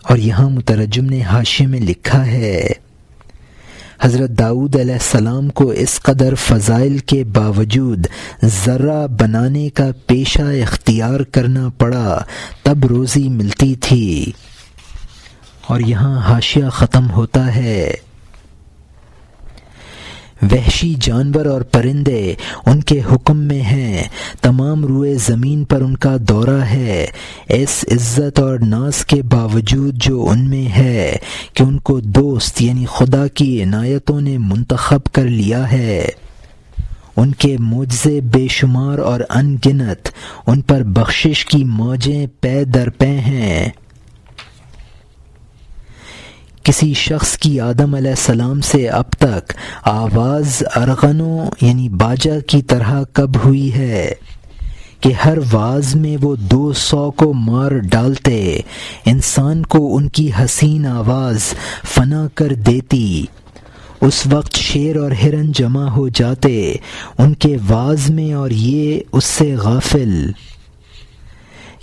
اور یہاں مترجم نے حاشیے میں لکھا ہے، حضرت داؤد علیہ السلام کو اس قدر فضائل کے باوجود ذرہ بنانے کا پیشہ اختیار کرنا پڑا تب روزی ملتی تھی۔ اور یہاں حاشیہ ختم ہوتا ہے، وحشی جانور اور پرندے ان کے حکم میں ہیں، تمام روئے زمین پر ان کا دورہ ہے، اس عزت اور ناز کے باوجود جو ان میں ہے کہ ان کو دوست یعنی خدا کی عنایتوں نے منتخب کر لیا ہے۔ ان کے معجزے بے شمار اور ان گنت، ان پر بخشش کی موجیں پے در پے ہیں۔ کسی شخص کی آدم علیہ السلام سے اب تک آواز ارغنوں یعنی باجا کی طرح کب ہوئی ہے کہ ہر واز میں وہ 200 کو مار ڈالتے، انسان کو ان کی حسین آواز فنا کر دیتی۔ اس وقت شیر اور ہرن جمع ہو جاتے ان کے واز میں اور یہ اس سے غافل۔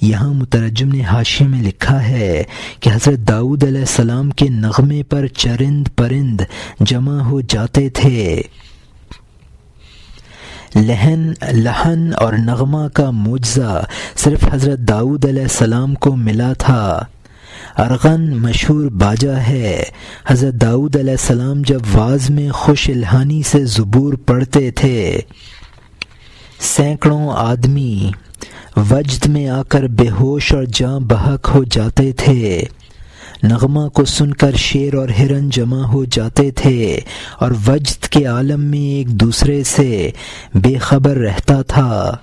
یہاں مترجم نے حاشیے میں لکھا ہے کہ حضرت داؤد علیہ السلام کے نغمے پر چرند پرند جمع ہو جاتے تھے۔ لحن اور نغمہ کا معجزہ صرف حضرت داؤد علیہ السلام کو ملا تھا۔ ارغن مشہور باجا ہے۔ حضرت داؤد علیہ السلام جب واز میں خوش الحانی سے زبور پڑھتے تھے، سینکڑوں آدمی وجد میں آ کر بے ہوش اور جاں بحق ہو جاتے تھے۔ نغمہ کو سن کر شیر اور ہرن جمع ہو جاتے تھے اور وجد کے عالم میں ایک دوسرے سے بے خبر رہتا تھا۔